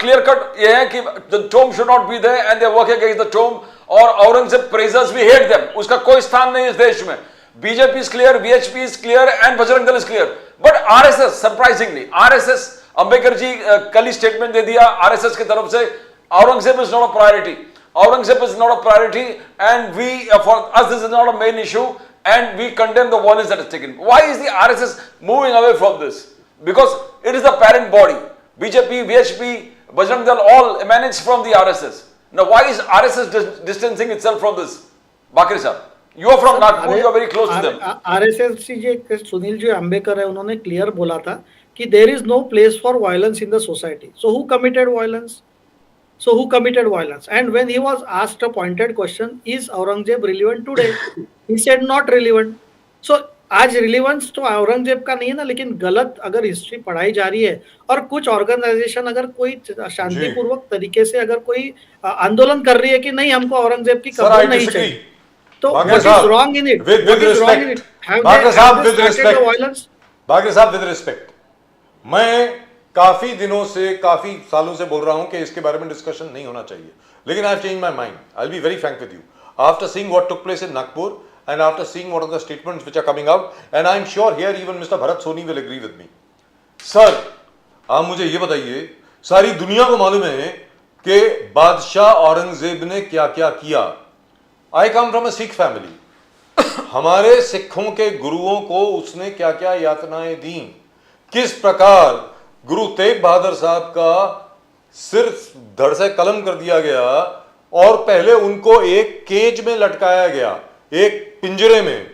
Speaker 2: क्लियर कट ये है कि the tomb should not be there and they work against the tomb, और Aurangzeb pleasures we hate them, उसका कोई स्थान नहीं इस देश में। BJP is clear, VHP is clear and Bajrang Dal is clear, but RSS, surprisingly, RSS Ambedkar ji कल ही स्टेटमेंट दे दिया आरएसएस की तरफ से, Aurangzeb is not a priority, Aurangzeb is not a priority and we for us this is not a main issue and we condemn the violence that is taken. Why is the RSS moving away from this? Because it is the parent body. BJP, VHP, Bajrang Dal all emanates from the RSS. Now why is RSS distancing itself from this? Bakri sir, you are from Nagpur, you are very close to them.
Speaker 4: RSS ji Sunil ji Ambedkar है, उन्होंने clear बोला था कि there is no place for violence in the society. So who committed violence? So who committed violence? And when he was asked a pointed question, is Aurangzeb relevant today? He said not relevant. So आज relevance तो औरंगजेब का नहीं है ना, लेकिन गलत अगर history पढ़ाई जा रही है और कुछ ऑर्गेनाइजेशन अगर कोई शांतिपूर्वक तरीके से अगर कोई आंदोलन कर रही है कि नहीं हमको औरंगजेब की कब्र नहीं चाहिए, तो what is wrong in it? What is wrong in it? Have they started the violence?
Speaker 1: Bagre साहब विद रिस्पेक्ट, मैं काफी दिनों से काफी सालों से बोल रहा हूं कि इसके बारे में डिस्कशन नहीं होना चाहिए, लेकिन I have change my mind. I will be very Frank with you after seeing what took place in Nagpur and after seeing what are the statements which are coming out, and I am sure here even Mr. Bharat Soni will agree with me. Sir, आप मुझे ये बताइए, सारी दुनिया को मालूम है कि बादशाह औरंगजेब ने क्या क्या किया. I come from a Sikh family. हमारे सिखों के गुरुओं को उसने क्या क्या यातनाएं दी, किस प्रकार गुरु तेग बहादुर साहब का सिर धड़ से कलम कर दिया गया और पहले उनको एक केज में लटकाया गया, एक पिंजरे में,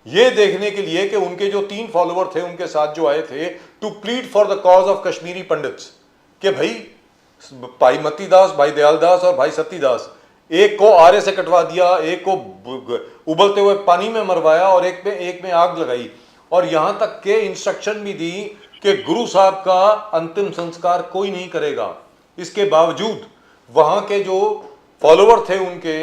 Speaker 1: यह देखने के लिए कि उनके जो 3 फॉलोवर थे उनके साथ जो आए थे to plead for the cause of Kashmiri Pandits, कि भाई भाई मती दास, भाई दयाल दास और भाई सती दास, एक को आरे से कटवा दिया, एक को उबलते हुए पानी में मरवाया और एक में आग लगाई, और यहां तक के इंस्ट्रक्शन भी दी कि गुरु साहब का अंतिम संस्कार कोई नहीं करेगा. इसके बावजूद वहां के जो फॉलोवर थे उनके,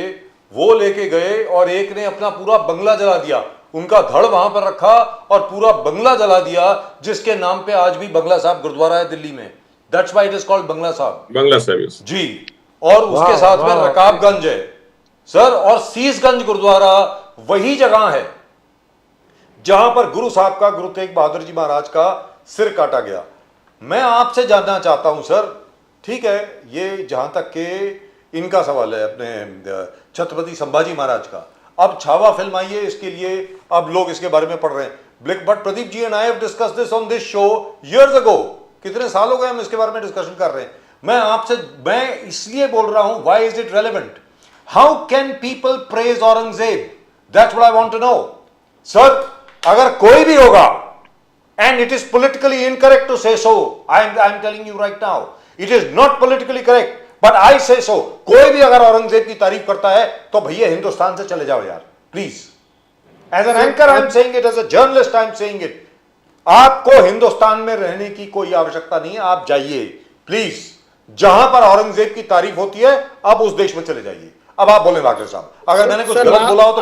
Speaker 1: वो लेके गए और एक ने अपना पूरा बंगला जला दिया, उनका धड़ वहां पर रखा और पूरा बंगला जला दिया, जिसके नाम पे आज भी बंगला साहब गुरुद्वारा है दिल्ली में. That's why it is called Bangla Sahib.
Speaker 3: Bangla साहब
Speaker 1: जी. और उसके साथ में रकाबगंज है सर, और शीशगंज गुरुद्वारा वही जगह है जहां पर गुरु साहब का, गुरु तेग बहादुर जी महाराज का सिर काटा गया. मैं आपसे जानना चाहता हूं सर, ठीक है, ये जहां तक के इनका सवाल है अपने छत्रपति संभाजी महाराज का, अब छावा फिल्म आई है, इसके लिए अब लोग इसके बारे में पढ़ रहे हैं, but Pradeep ji and I have discuss this on this show years ago. कितने साल हो गए हम इसके बारे में डिस्कशन कर रहे हैं. मैं इसलिए बोल रहा हूं, why is it relevant? How can people praise Aurangzeb? That's what I want to know sir. अगर कोई भी होगा, and it is politically incorrect to say so, I am telling you right now, it is not politically correct, but I say so. कोई भी अगर औरंगजेब की तारीफ करता है तो भैया हिंदुस्तान से चले जाओ यार, please. As an anchor I am saying it, as a journalist I am saying it. आपको हिंदुस्तान में रहने की कोई आवश्यकता नहीं है, आप जाइए प्लीज. जहां पर औरंगजेब की तारीफ होती है अब उस देश में चले जाइए. अब आप बोले वाकिर साहब, अगर मैंने कुछ गलत बोला हो तो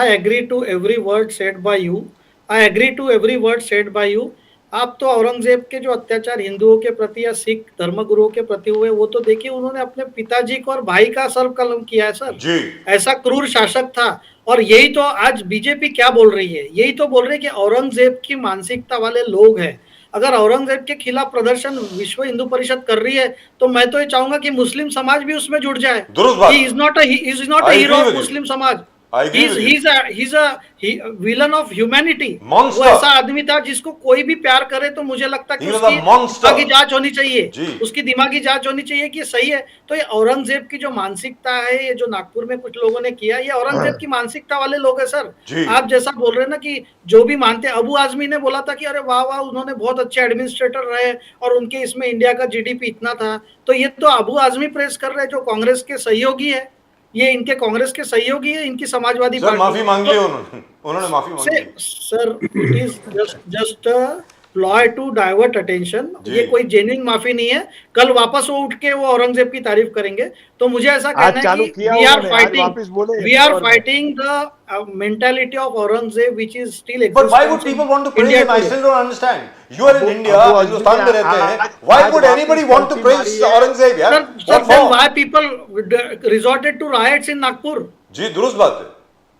Speaker 4: I agree to every word said by you. I agree to every word said by you. आप तो औरंगजेब के जो अत्याचार हिंदुओं के प्रति या सिख धर्मगुरुओं के प्रति हुए, वो तो देखिए, उन्होंने अपने पिताजी को और भाई का सर कलम किया है सर
Speaker 1: जी.
Speaker 4: ऐसा क्रूर शासक था. और यही तो आज बीजेपी क्या बोल रही है, यही तो बोल रही है कि औरंगजेब की मानसिकता वाले लोग हैं. अगर औरंगजेब के खिलाफ प्रदर्शन विश्व हिंदू परिषद कर रही है, तो मैं तो ये चाहूंगा कि मुस्लिम समाज भी उसमें जुड़ जाए. He is not a hero of Muslim समाज. He's a villain of humanity. वो ऐसा आदमी था जिसको कोई भी प्यार करे तो मुझे लगता है कि उसकी दिमागी जांच होनी चाहिए, उसकी दिमागी जांच होनी चाहिए कि सही है. तो ये औरंगजेब की जो मानसिकता है, ये जो नागपुर में कुछ लोगों ने किया, ये औरंगजेब की मानसिकता वाले लोग हैं सर. आप जैसा बोल रहे हैं ना कि जो भी मानते, अबू आजमी ने बोला था कि अरे वाह वाह, उन्होंने बहुत अच्छे एडमिनिस्ट्रेटर रहे और उनके इसमें इंडिया का जीडीपी इतना था. तो ये तो अबू आजमी प्रेस कर रहे हैं जो कांग्रेस के सहयोगी है, ये इनके कांग्रेस के सहयोगी है, इनकी समाजवादी
Speaker 1: पार्टी. माफी मांग ली उन्होंने माफी मांग ली
Speaker 4: sir. It is just ploy to divert attention. ये कोई जेन्युइन माफी नहीं है. कल वापस वो उठ के वो औरंगजेब की तारीफ करेंगे. तो मुझे ऐसा कहना है कि we are fighting the mentality of Aurangzeb which is still existing.
Speaker 1: But why would people want to praise him? I still don't understand. You are in India, Hindustan में रहते हैं, why would anybody want to praise Aurangzeb यार?
Speaker 4: Sir, then why people resorted to riots in Nagpur?
Speaker 1: जी दुरुस्त बात है.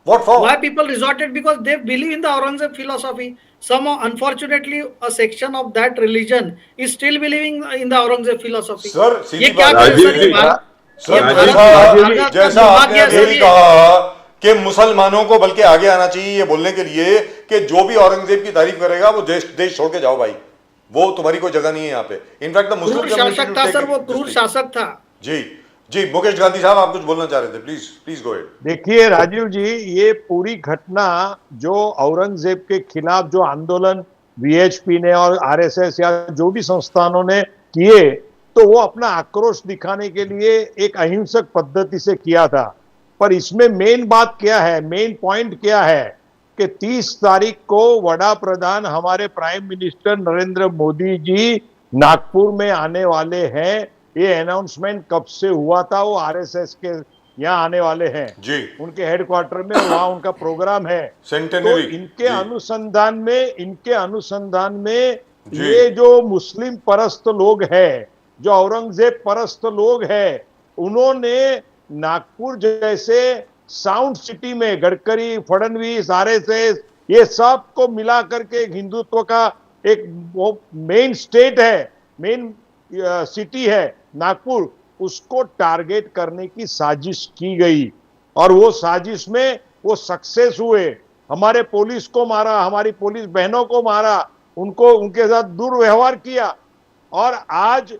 Speaker 1: What for?
Speaker 4: Why people resorted? Because they believe in the Aurangzeb philosophy. some unfortunately a section of that religion is still believing in the Aurangzeb philosophy.
Speaker 1: Sir सीधी
Speaker 4: ये क्या
Speaker 1: बात
Speaker 4: करें
Speaker 3: Rajiv
Speaker 4: sir,
Speaker 3: जी,
Speaker 4: ये भारत
Speaker 1: सर
Speaker 4: ये
Speaker 3: राजीव
Speaker 4: भारत
Speaker 3: जी,
Speaker 4: भारत का
Speaker 1: जैसा आपने
Speaker 4: दुर्भाग्य है
Speaker 1: अभी
Speaker 4: सर ये।
Speaker 1: कहा कि मुसलमानों को बल्कि आगे आना चाहिए ये बोलने के लिए कि जो भी औरंगजेब की तारीफ करेगा वो देश छोड़ के जाओ भाई, वो तुम्हारी कोई जगह नहीं है यहाँ पे। इनफैक्ट द मुस्लिम
Speaker 4: क्रूर शासक था सर, वो क्रूर शासक था।
Speaker 1: जी जी, मुकेश गांधी साहब आप कुछ बोलना चाह रहे थे, प्लीज प्लीज गो अहेड।
Speaker 5: देखिए राजीव जी, ये पूरी घटना जो औरंगजेब के खिलाफ जो आंदोलन वीएचपी ने और आरएसएस या जो भी संस्थानों ने किए, तो वो अपना आक्रोश दिखाने के लिए एक अहिंसक पद्धति से किया था। पर इसमें मेन बात क्या है, मेन पॉइंट क्या है कि 30 तारीख को वड़ा प्रधान हमारे प्राइम मिनिस्टर नरेंद्र मोदी जी नागपुर में आने वाले हैं। ये अनाउंसमेंट कब से हुआ था, वो आरएसएस के यहाँ आने वाले हैं
Speaker 1: जी,
Speaker 5: उनके हेडक्वार्टर में, वहां उनका प्रोग्राम है। तो
Speaker 1: सेंटेनरी
Speaker 5: इनके अनुसंधान में
Speaker 1: जी।
Speaker 5: ये जो मुस्लिम परस्त लोग हैं, जो औरंगजेब परस्त लोग हैं, उन्होंने नागपुर जैसे साउंड सिटी में गडकरी, फडणवीस, आरएसएस ये सब को मिला करके एक हिंदुत्व का एक वो मेन स्टेट है, मेन सिटी है नागपुर, उसको टारगेट करने की साजिश की गई और वो साजिश में वो सक्सेस हुए। हमारे पुलिस को मारा, हमारी पुलिस बहनों को मारा, उनको उनके साथ दुर्व्यवहार किया। और आज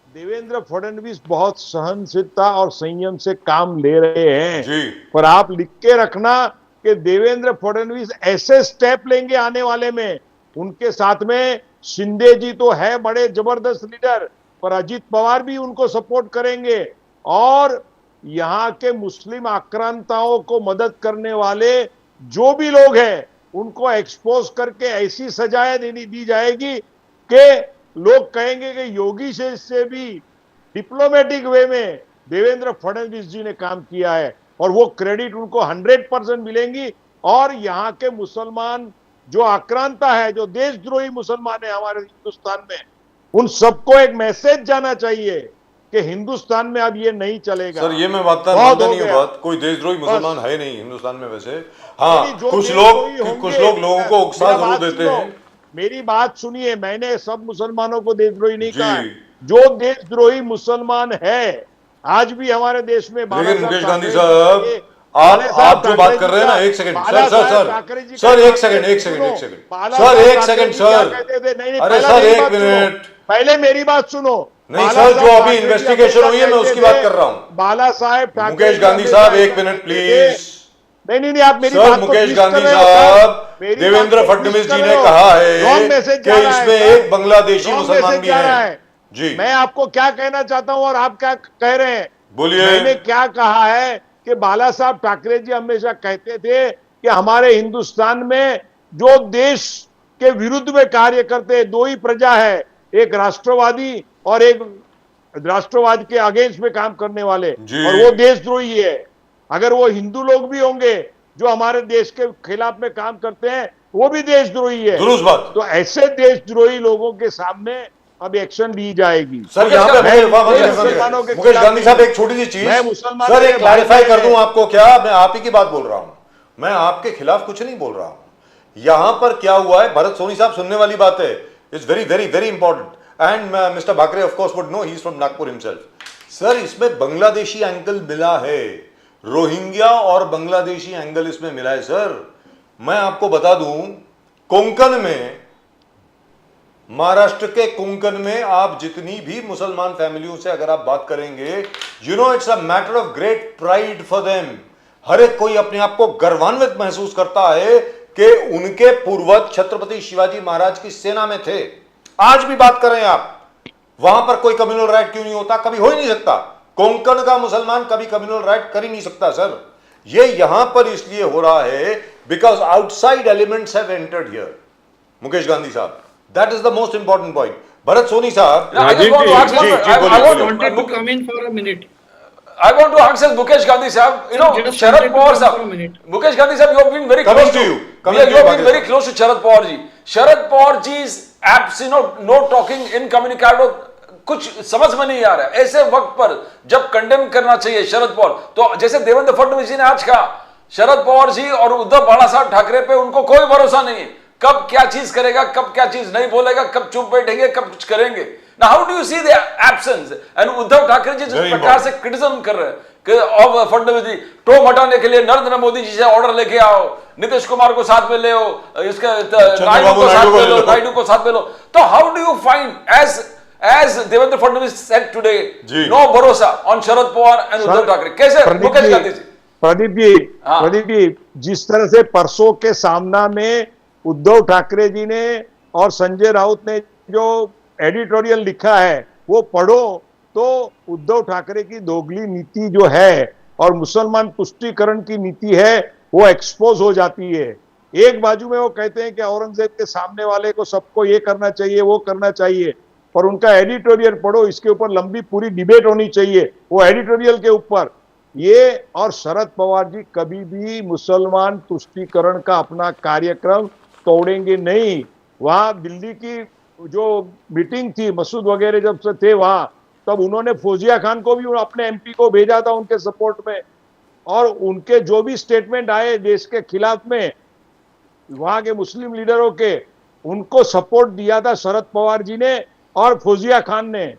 Speaker 5: देवेंद्र फडणवीस बहुत सहनशीलता और संयम से काम ले रहे हैं
Speaker 1: जी।
Speaker 5: पर आप लिख के रखना कि देवेंद्र फडणवीस ऐसे स्टेप लेंगे आने वाले में। उनके साथ में शिंदे जी तो है बड़े जबरदस्त लीडर, पर अजीत पवार भी उनको सपोर्ट करेंगे और यहाँ के मुस्लिम आक्रांताओं को मदद करने वाले जो भी लोग हैं उनको एक्सपोज करके ऐसी सजाएं दी जाएगी कि लोग कहेंगे कि योगी से भी डिप्लोमेटिक वे में देवेंद्र फडणवीस जी ने काम किया है और वो क्रेडिट उनको 100% मिलेंगी। और यहाँ के मुसलमान जो आक्रांता है, जो देशद्रोही मुसलमान है हमारे हिंदुस्तान में, उन सबको एक मैसेज जाना चाहिए कि हिंदुस्तान में अब ये नहीं चलेगा।
Speaker 1: सर ये मैं बात
Speaker 5: बहुत हो
Speaker 1: नहीं हूँ,
Speaker 5: गया।
Speaker 1: बात कोई देशद्रोही मुसलमान है नहीं हिंदुस्तान में वैसे। हाँ,
Speaker 5: नहीं, जो
Speaker 1: कुछ
Speaker 5: देशद्रोही
Speaker 1: लोग
Speaker 5: होंगे,
Speaker 1: लोगों को उकसा
Speaker 5: मेरा
Speaker 1: जरूर
Speaker 5: बात
Speaker 1: देते
Speaker 5: सुनो,
Speaker 1: हैं।
Speaker 5: मेरी बात सुनिए, मैंने सब मुसलमानों को देशद्रोही नहीं
Speaker 1: जी।
Speaker 5: कहा है। जो देशद्रोही मुसलमान है आज भी हमारे देश में,
Speaker 1: लेकिन मुकेश गांधी साहब, आप जो बात कर रहे हैं ना, एक सेकंड सर, एक सेकंड सर, अरे सर एक मिनट,
Speaker 5: पहले मेरी बात सुनो।
Speaker 1: नहीं सर, जो अभी इन्वेस्टिगेशन हुई है मैं उसकी बात कर रहा हूँ।
Speaker 5: बाला साहेब
Speaker 1: मुकेश गांधी साहब एक मिनट प्लीज।
Speaker 5: नहीं, आप मेरी
Speaker 1: सर
Speaker 5: बात को
Speaker 1: मुकेश
Speaker 5: twist
Speaker 1: गांधी
Speaker 5: कर रहे हो,
Speaker 1: साहब,
Speaker 5: मेरी
Speaker 1: देवेंद्र
Speaker 5: बात को
Speaker 1: फडणवीस
Speaker 5: twist
Speaker 1: जी
Speaker 5: कर
Speaker 1: ने
Speaker 5: रहे हो।
Speaker 1: कहा
Speaker 5: Wrong
Speaker 1: है
Speaker 5: message
Speaker 1: कि
Speaker 5: जा रहा है,
Speaker 1: इसमें
Speaker 5: सर।
Speaker 1: एक बांग्लादेशी
Speaker 5: Wrong
Speaker 1: मुसलमान
Speaker 5: message
Speaker 1: भी
Speaker 5: जा रहा
Speaker 1: हैं।
Speaker 5: है।
Speaker 1: जी
Speaker 5: मैं आपको क्या कहना चाहता हूं और आप क्या कह रहे हैं?
Speaker 1: बोलिए।
Speaker 5: मैंने क्या कहा है कि बाला साहब ठाकरे जी हमेशा कहते थे कि हमारे हिंदुस्तान में जो देश के विरुद्ध में कार्य करते हैं, दो ही प्रजा है, एक राष्ट्रवादी और एक राष्ट्रवाद के अगेंस्ट में काम करने वाले,
Speaker 1: जी।
Speaker 5: और वो देशद्रोही है। अगर वो हिंदू लोग भी होंगे जो हमारे देश के खिलाफ में काम करते हैं, वो भी देशद्रोही है।
Speaker 1: दुरुस्त बात।
Speaker 5: तो ऐसे देशद्रोही लोगों के सामने अब एक्शन ली जाएगी।
Speaker 1: सर यहाँ पे
Speaker 5: मुसलमानों के
Speaker 1: मुकेश
Speaker 5: खिलाफ
Speaker 1: गांधी साहब एक छोटी सी चीज,
Speaker 5: मैं मुसलमान
Speaker 1: सर एक
Speaker 5: के
Speaker 1: क्लैरिफाई
Speaker 5: भाई
Speaker 1: कर दूं
Speaker 5: हैं।
Speaker 1: आपको, क्या मैं आप ही की बात बोल रहा हूं, मैं आपके खिलाफ कुछ नहीं बोल रहा हूं। यहां पर क्या हुआ है, भरत सोनी साहब सुनने वाली बात है, it's very very very important and mister Bakre of course would know, he is from Nagpur himself. Sir इसमें बांग्लादेशी एंगल मिला है, रोहिंग्या और बांग्लादेशी एंगल इसमें मिला है। सर मैं आपको बता दूं, कोंकण में, महाराष्ट्र के कोंकण में आप जितनी भी मुसलमान फैमिलियों से अगर आप बात करेंगे, you know it's a matter of great pride for them. हर एक कोई अपने आप को गर्वान्वित महसूस करता है कि उनके पूर्वज छत्रपति शिवाजी महाराज की सेना में थे। आज भी बात करें आप, वहां पर कोई कम्युनल राइट क्यों नहीं होता? कभी हो ही नहीं सकता। कोंकण का मुसलमान कभी कम्युनल राइट कर ही नहीं सकता। सर ये यहां पर इसलिए हो रहा है because outside elements have entered here. Mukesh Gandhi साहब, that is the most important point. Bharat Soni साहब,
Speaker 3: राजीव जी,
Speaker 4: wanted to come in for a minute.
Speaker 2: I want to ask Mukesh Gandhi sahab, you know,
Speaker 4: just
Speaker 2: Sharad
Speaker 4: wanted to
Speaker 2: Pawar
Speaker 4: come
Speaker 2: sahab,
Speaker 4: for a minute.
Speaker 2: Mukesh Gandhi sahab, you have been very
Speaker 1: Coming
Speaker 2: close
Speaker 1: to you.
Speaker 2: you have been very close to Sharad Pawar ji. Sharad Pawar ji is apps, you know, no talking incommunicado, कुछ समझ में नहीं आ रहा है। ऐसे वक्त पर जब कंडेम करना चाहिए शरद पवार, तो जैसे देवेंद्र फडणवीस जी ने आज कहा, शरद पवार जी और उद्धव बाला साहब ठाकरे पे उनको कोई भरोसा नहीं है। कब क्या चीज करेगा, कब क्या चीज नहीं बोलेगा, कब चुप बैठेंगे, कब कुछ करेंगे। Now how do you see the absence? And Uddhav Thackeray ji जिस
Speaker 1: Very
Speaker 2: प्रकार से क्रिटिसिज्म कर रहे हैं कि अब फडणवीस जी टोम हटाने के लिए नरेंद्र मोदी जी से ऑर्डर लेके आओ, नीतीश कुमार को साथ में ले आओ, इसके नायडू को साथ में लो, नायडू को साथ में लो। तो how do you find as Devendra Fadnavis said today,
Speaker 1: जी।
Speaker 2: no भरोसा on शरद पवार and उद्धव ठाकरे। कैसे मुकेश गांधी जी?
Speaker 5: प्रदीप जी, जिस तरह से परसों के सामना में उद्धव ठाकरे जी ने और संजय राउत ने जो एडिटोरियल लिखा है वो पढ़ो तो उद्धव ठाकरे की दोगली नीति जो है और मुसलमान तुष्टीकरण की नीति है वो एक्सपोज हो जाती है। एक बाजू में वो कहते हैं कि औरंगजेब के सामने वाले को सबको ये करना चाहिए, वो करना चाहिए, पर उनका एडिटोरियल पढ़ो, इसके ऊपर लंबी पूरी डिबेट होनी चाहिए वो एडिटोरियल के ऊपर। ये और शरद पवार जी कभी भी मुसलमान तुष्टीकरण का अपना कार्यक्रम तोड़ेंगे नहीं। वहां दिल्ली की जो मीटिंग थी, मसूद वगैरह जब से थे वहां, तब उन्होंने फौजिया खान को भी अपने एमपी को भेजा था उनके सपोर्ट में, और उनके जो भी स्टेटमेंट आए देश के खिलाफ में वहां के मुस्लिम लीडरों के, उनको सपोर्ट दिया था शरद पवार जी ने और फौजिया खान ने।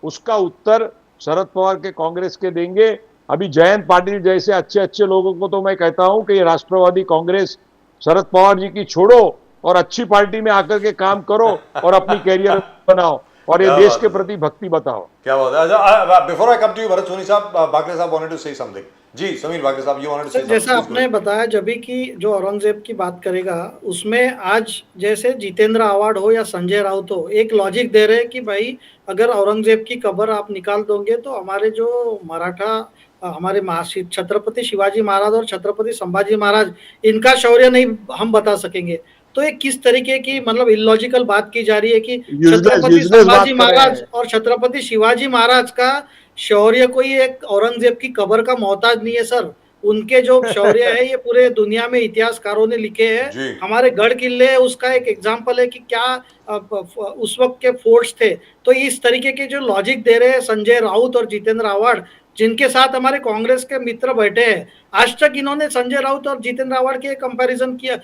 Speaker 5: उसका उत्तर शरद पवार के कांग्रेस के देंगे। अभी जयंत पाटिल जैसे अच्छे अच्छे लोगों को तो मैं कहता हूं कि ये राष्ट्रवादी कांग्रेस शरद पवार जी की छोड़ो और अच्छी पार्टी में आकर के काम करो और अपनी कैरियर बनाओ और ये देश के प्रति भक्ति बताओ।
Speaker 1: क्या बात है। Before I come to you Bharat Soni साहब, बाकरे साहब वांटेड टू से समथिंग। जी समीर बाकरे साहब, यू वांटेड टू से
Speaker 4: जैसा आपने बताया, जब भी कि जो औरंगजेब की बात करेगा उसमें आज जैसे जितेंद्र आव्हाड हो या संजय राउत हो, एक लॉजिक दे रहे हैं कि भाई अगर औरंगजेब की कब्र आप निकाल दोगे तो हमारे जो मराठा, हमारे छत्रपति शिवाजी महाराज और छत्रपति संभाजी महाराज, इनका शौर्य नहीं हम बता सकेंगे। तो ये किस तरीके की मतलब इलॉजिकल बात की जा रही है कि छत्रपति संभाजी महाराज और छत्रपति शिवाजी महाराज का शौर्य कोई एक औरंगजेब की कब्र का मोहताज नहीं है सर। उनके जो शौर्य है ये पूरे दुनिया में इतिहासकारों ने लिखे हैं। हमारे गढ़ किले उसका एक एग्जाम्पल है कि क्या उस वक्त के फोर्ट्स थे। तो इस तरीके के जो लॉजिक दे रहे हैं संजय राउत और जितेंद्र आव्हाड, जिनके साथ हमारे कांग्रेस के मित्र बैठे हैं, आज तक इन्होंने संजय राउत और जितेंद्र आव्हाड के कंपैरिजन किया,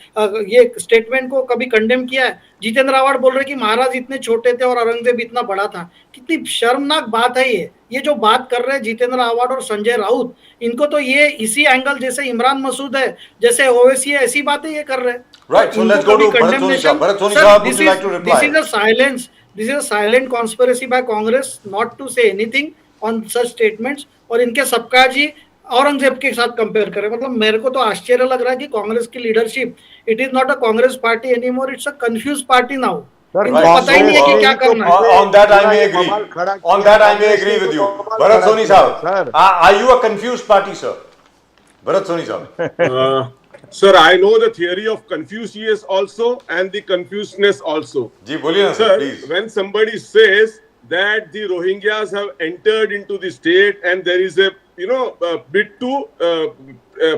Speaker 4: ये स्टेटमेंट को कभी कंडेम किया है। जितेंद्र आव्हाड बोल रहे कि महाराज इतने छोटे थे और औरंगजेब इतना बड़ा था। कितनी शर्मनाक बात है ये जो बात कर रहे हैं जितेंद्र आव्हाड और संजय राउत, इनको तो ये इसी एंगल जैसे इमरान मसूद है, जैसे ओवैसी है, ऐसी बातें ये कर रहे हैं।
Speaker 1: Right, so let's go to Bharat Soni Saab. Bharat Soni Saab, would you like to reply?
Speaker 4: This is a silent conspiracy by Congress not to say anything on such statements। और इनके सबका जी औरंगजेब के साथ कंपेयर करें, मतलब मेरे को तो आश्चर्य लग रहा है कि कांग्रेस की leadership, it is not a Congress party anymore, it's a confuse party now. इनको पता ही नहीं है कि क्या करना है।
Speaker 1: On that I may agree. On that I may agree with you. Bharat Soni Saab, are you a confused party, sir? Bharat Soni Saab.
Speaker 3: Sir, I know the theory of Confucius also and the confusedness also.
Speaker 1: जी बोलिए ना
Speaker 3: Sir,
Speaker 1: please.
Speaker 3: when somebody says that the Rohingyas have entered into the state and there is a bid to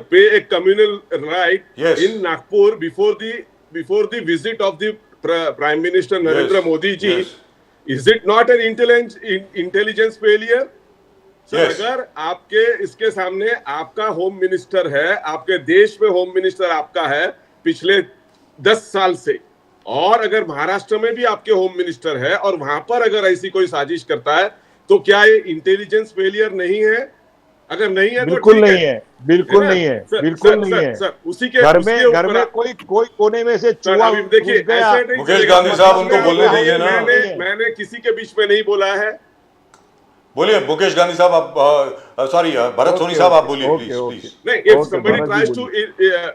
Speaker 3: pay a communal right
Speaker 1: Yes.
Speaker 3: in Nagpur before the visit of the Prime Minister Narendra
Speaker 1: Yes.
Speaker 3: Modi ji,
Speaker 1: Yes.
Speaker 3: is it not an intelligence failure? Sir
Speaker 1: Yes.
Speaker 3: अगर आपके इसके सामने आपका home minister है, आपके देश में home minister आपका है पिछले 10 साल से, और अगर महाराष्ट्र में भी आपके होम मिनिस्टर है और वहां पर अगर ऐसी कोई साजिश करता है तो क्या ये इंटेलिजेंस फेलियर नहीं है? अगर नहीं है तो
Speaker 5: बिल्कुल नहीं है, बिल्कुल नहीं है, बिल्कुल नहीं है।
Speaker 3: सर उसी के
Speaker 5: घर में कोई कोने में से चूहा
Speaker 3: देखिए ऐसे नहीं
Speaker 1: मुकेश गांधी साहब उनको बोलने दीजिए ना।
Speaker 3: मैंने किसी के बीच में नहीं बोला है।
Speaker 1: बोलिए मुकेश गांधी साहब, आप सॉरी भरत सोनी साहब आप बोलिए प्लीज।
Speaker 3: नहीं, if somebody tries to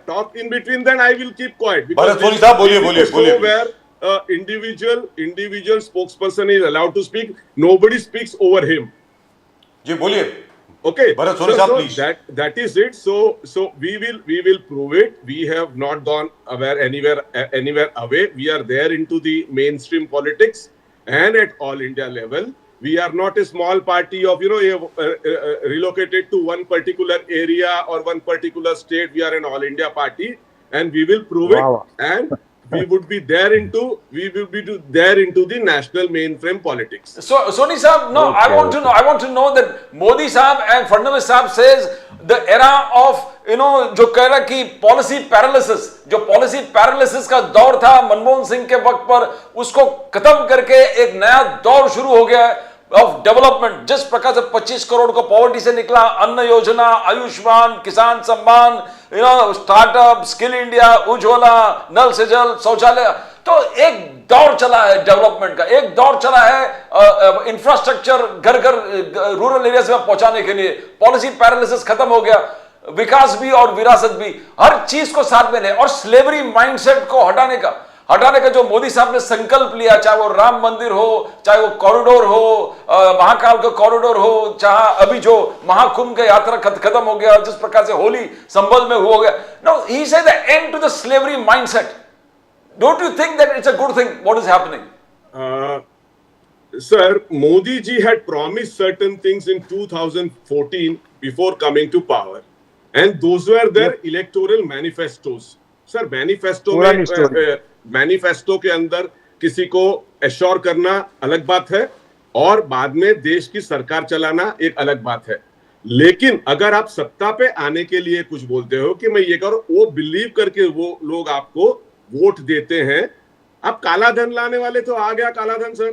Speaker 3: talk in between, then I will keep quiet.
Speaker 1: Bharat Soni साहब बोलिए।
Speaker 3: Where individual spokesperson is allowed to speak, nobody speaks over him.
Speaker 1: जी बोलिए।
Speaker 3: Okay,
Speaker 1: Bharat Soni साहब please.
Speaker 3: That is it. So we will prove it. We have not gone anywhere away. We are there into the mainstream politics and at all India level. We are not a small party of relocated to one particular area or one particular state. We are an all India party and we will prove it. And we would be there into the national mainframe politics.
Speaker 2: So, Soni Saab, no,
Speaker 5: Okay,
Speaker 2: I want to know that Modi Saab and Fadnavis Saab says the era of, जो कह रहा कि policy paralysis, जो policy paralysis का दौर था मनमोहन सिंह के वक्त पर, उसको खत्म करके एक नया दौर शुरू हो गया है ऑफ डेवलपमेंट। जिस प्रकार से 25 करोड़ को पॉवर्टी से निकला, अन्न योजना, आयुष्मान, किसान सम्मान, स्टार्टअप, स्किल इंडिया, उज्ज्वला, नल से जल, शौचालय, तो एक दौर चला है डेवलपमेंट का, एक दौर चला है इंफ्रास्ट्रक्चर घर घर रूरल एरियाज में पहुंचाने के लिए। पॉलिसी पैरालिसिस खत्म हो गया, विकास भी और विरासत भी, हर चीज को साथ में ले, और स्लेवरी माइंडसेट को हटाने का जो मोदी साहब ने संकल्प लिया, चाहे वो राम मंदिर हो, चाहे वो कॉरिडोर हो, महाकाल का कॉरिडोर हो, चाहे अभी जो महाकुंभ का यात्रा खत्म हो गया, जिस प्रकार से होली संबल में हो गया, no he said the end to the slavery mindset. Don't you think that it's a good thing what is happening?
Speaker 3: Sir, Modi ji had promised certain things in 2014 before coming to power, and those were their electoral manifestos. Sir, manifesto के अंदर किसी को assure करना अलग बात है, और बाद में देश की सरकार चलाना एक अलग बात है। लेकिन अगर आप सत्ता पे आने के लिए कुछ बोलते हो कि मैं ये करूं, वो बिलीव करके वो लोग आपको वोट देते हैं। अब काला धन लाने वाले तो आ गया काला धन। सर,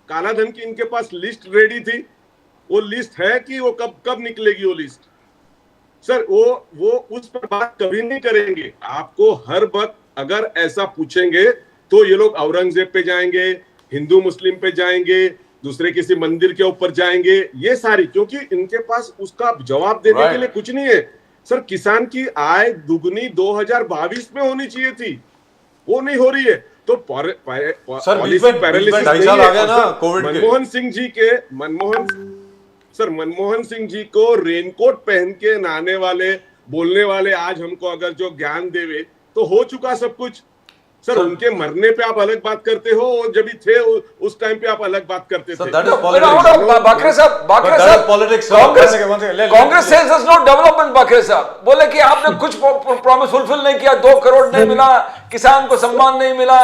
Speaker 3: काला धन की इनके पास लिस्ट रेडी थी, वो लिस्ट है कि वो कब निकलेगी वो लिस्ट? सर, वो उस पर बात कभी नहीं करेंगे। आपको हर वक्त अगर ऐसा पूछेंगे तो ये लोग औरंगजेब पे जाएंगे, हिंदू मुस्लिम पे जाएंगे, दूसरे किसी मंदिर के ऊपर जाएंगे, ये सारी, क्योंकि इनके पास उसका जवाब देने के लिए कुछ नहीं है। सर, किसान की आय दुगनी 2022 में होनी चाहिए थी, वो नहीं हो रही है। तो पॉलिसी पैरालिसिस मनमोहन सिंह जी को रेनकोट पहन के नहाने वाले, बोलने वाले आज हमको अगर जो ज्ञान देवे तो हो चुका सब कुछ। सर, उनके मरने पे आप अलग बात करते हो, और जब भी थे उस टाइम पे आप अलग बात करते थे।
Speaker 2: बाकरे साहब, Congress says there is no development. Bakre साहब बोले कि आपने कुछ प्रॉमिस फुलफिल नहीं किया, 2 करोड़ नहीं मिला, किसान को सम्मान नहीं मिला।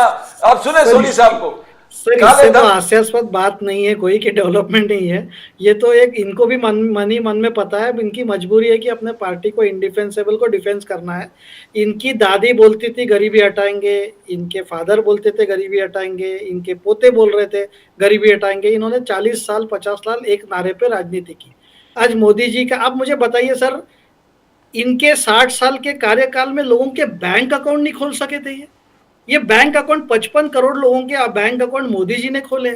Speaker 2: आप सुने सोनी साहब को?
Speaker 4: सर, इससे तो हास्यास्पद बात नहीं है कोई कि डेवलपमेंट नहीं है। ये तो एक, इनको भी मन ही मन में पता है, इनकी मजबूरी है कि अपने पार्टी को, इंडिफेंसेबल को डिफेंस करना है। इनकी दादी बोलती थी गरीबी हटाएंगे, इनके फादर बोलते थे गरीबी हटाएंगे, इनके पोते बोल रहे थे गरीबी हटाएंगे। इन्होंने 40 साल 50 साल एक नारे पे राजनीति की। आज मोदी जी का, आप मुझे बताइए सर, इनके 60 साल के कार्यकाल में लोगों के बैंक अकाउंट नहीं खोल सके थे। ये बैंक अकाउंट 55 करोड़ लोगों के बैंक अकाउंट मोदी जी ने खोले।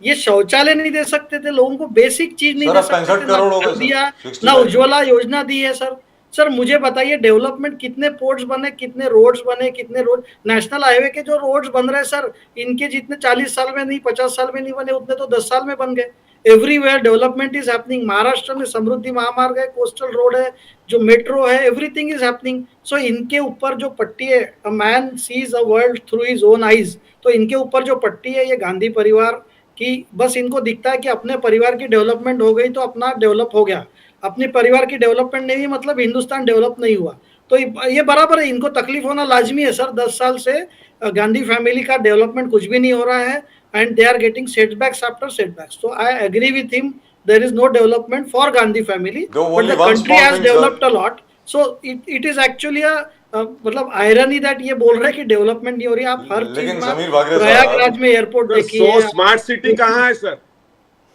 Speaker 4: ये शौचालय नहीं दे सकते थे लोगों को, बेसिक चीज नहीं दे सकते थे, ना दिया, ना उज्ज्वला योजना दी है। सर मुझे बताइए, डेवलपमेंट कितने पोर्ट्स बने, कितने रोड्स बने, कितने रोड, नेशनल हाईवे के जो रोड्स बन रहे हैं सर, इनके जितने 40 साल में नहीं, 50 साल में नहीं बने, उतने तो 10 साल में बन गए। Everywhere development is happening. Maharashtra में समृद्धि महामार्ग है, कोस्टल रोड है, जो मेट्रो है, एवरीथिंग इज हैपनिंग। सो इनके ऊपर जो पट्टी है, a man sees a world through his own eyes, तो इनके ऊपर जो पट्टी है ये गांधी परिवार की, बस इनको दिखता है कि अपने परिवार की डेवलपमेंट हो गई तो अपना डेवलप हो गया। अपने परिवार की डेवलपमेंट नहीं मतलब हिंदुस्तान डेवलप नहीं हुआ। तो ये बराबर है, इनको तकलीफ होना लाजमी है सर। 10 साल से गांधी फैमिली का डेवलपमेंट कुछ भी नहीं हो रहा है, and they are getting setbacks after setbacks. So I agree with him. There is no development for Gandhi family, but the country has developed a lot. So it is actually a मतलब irony that ये बोल रहे हैं कि development नहीं हो रही। आप हर चीज में, प्रयागराज में एयरपोर्ट देखिए,
Speaker 3: 100 स्मार्ट सिटी कहाँ है सर?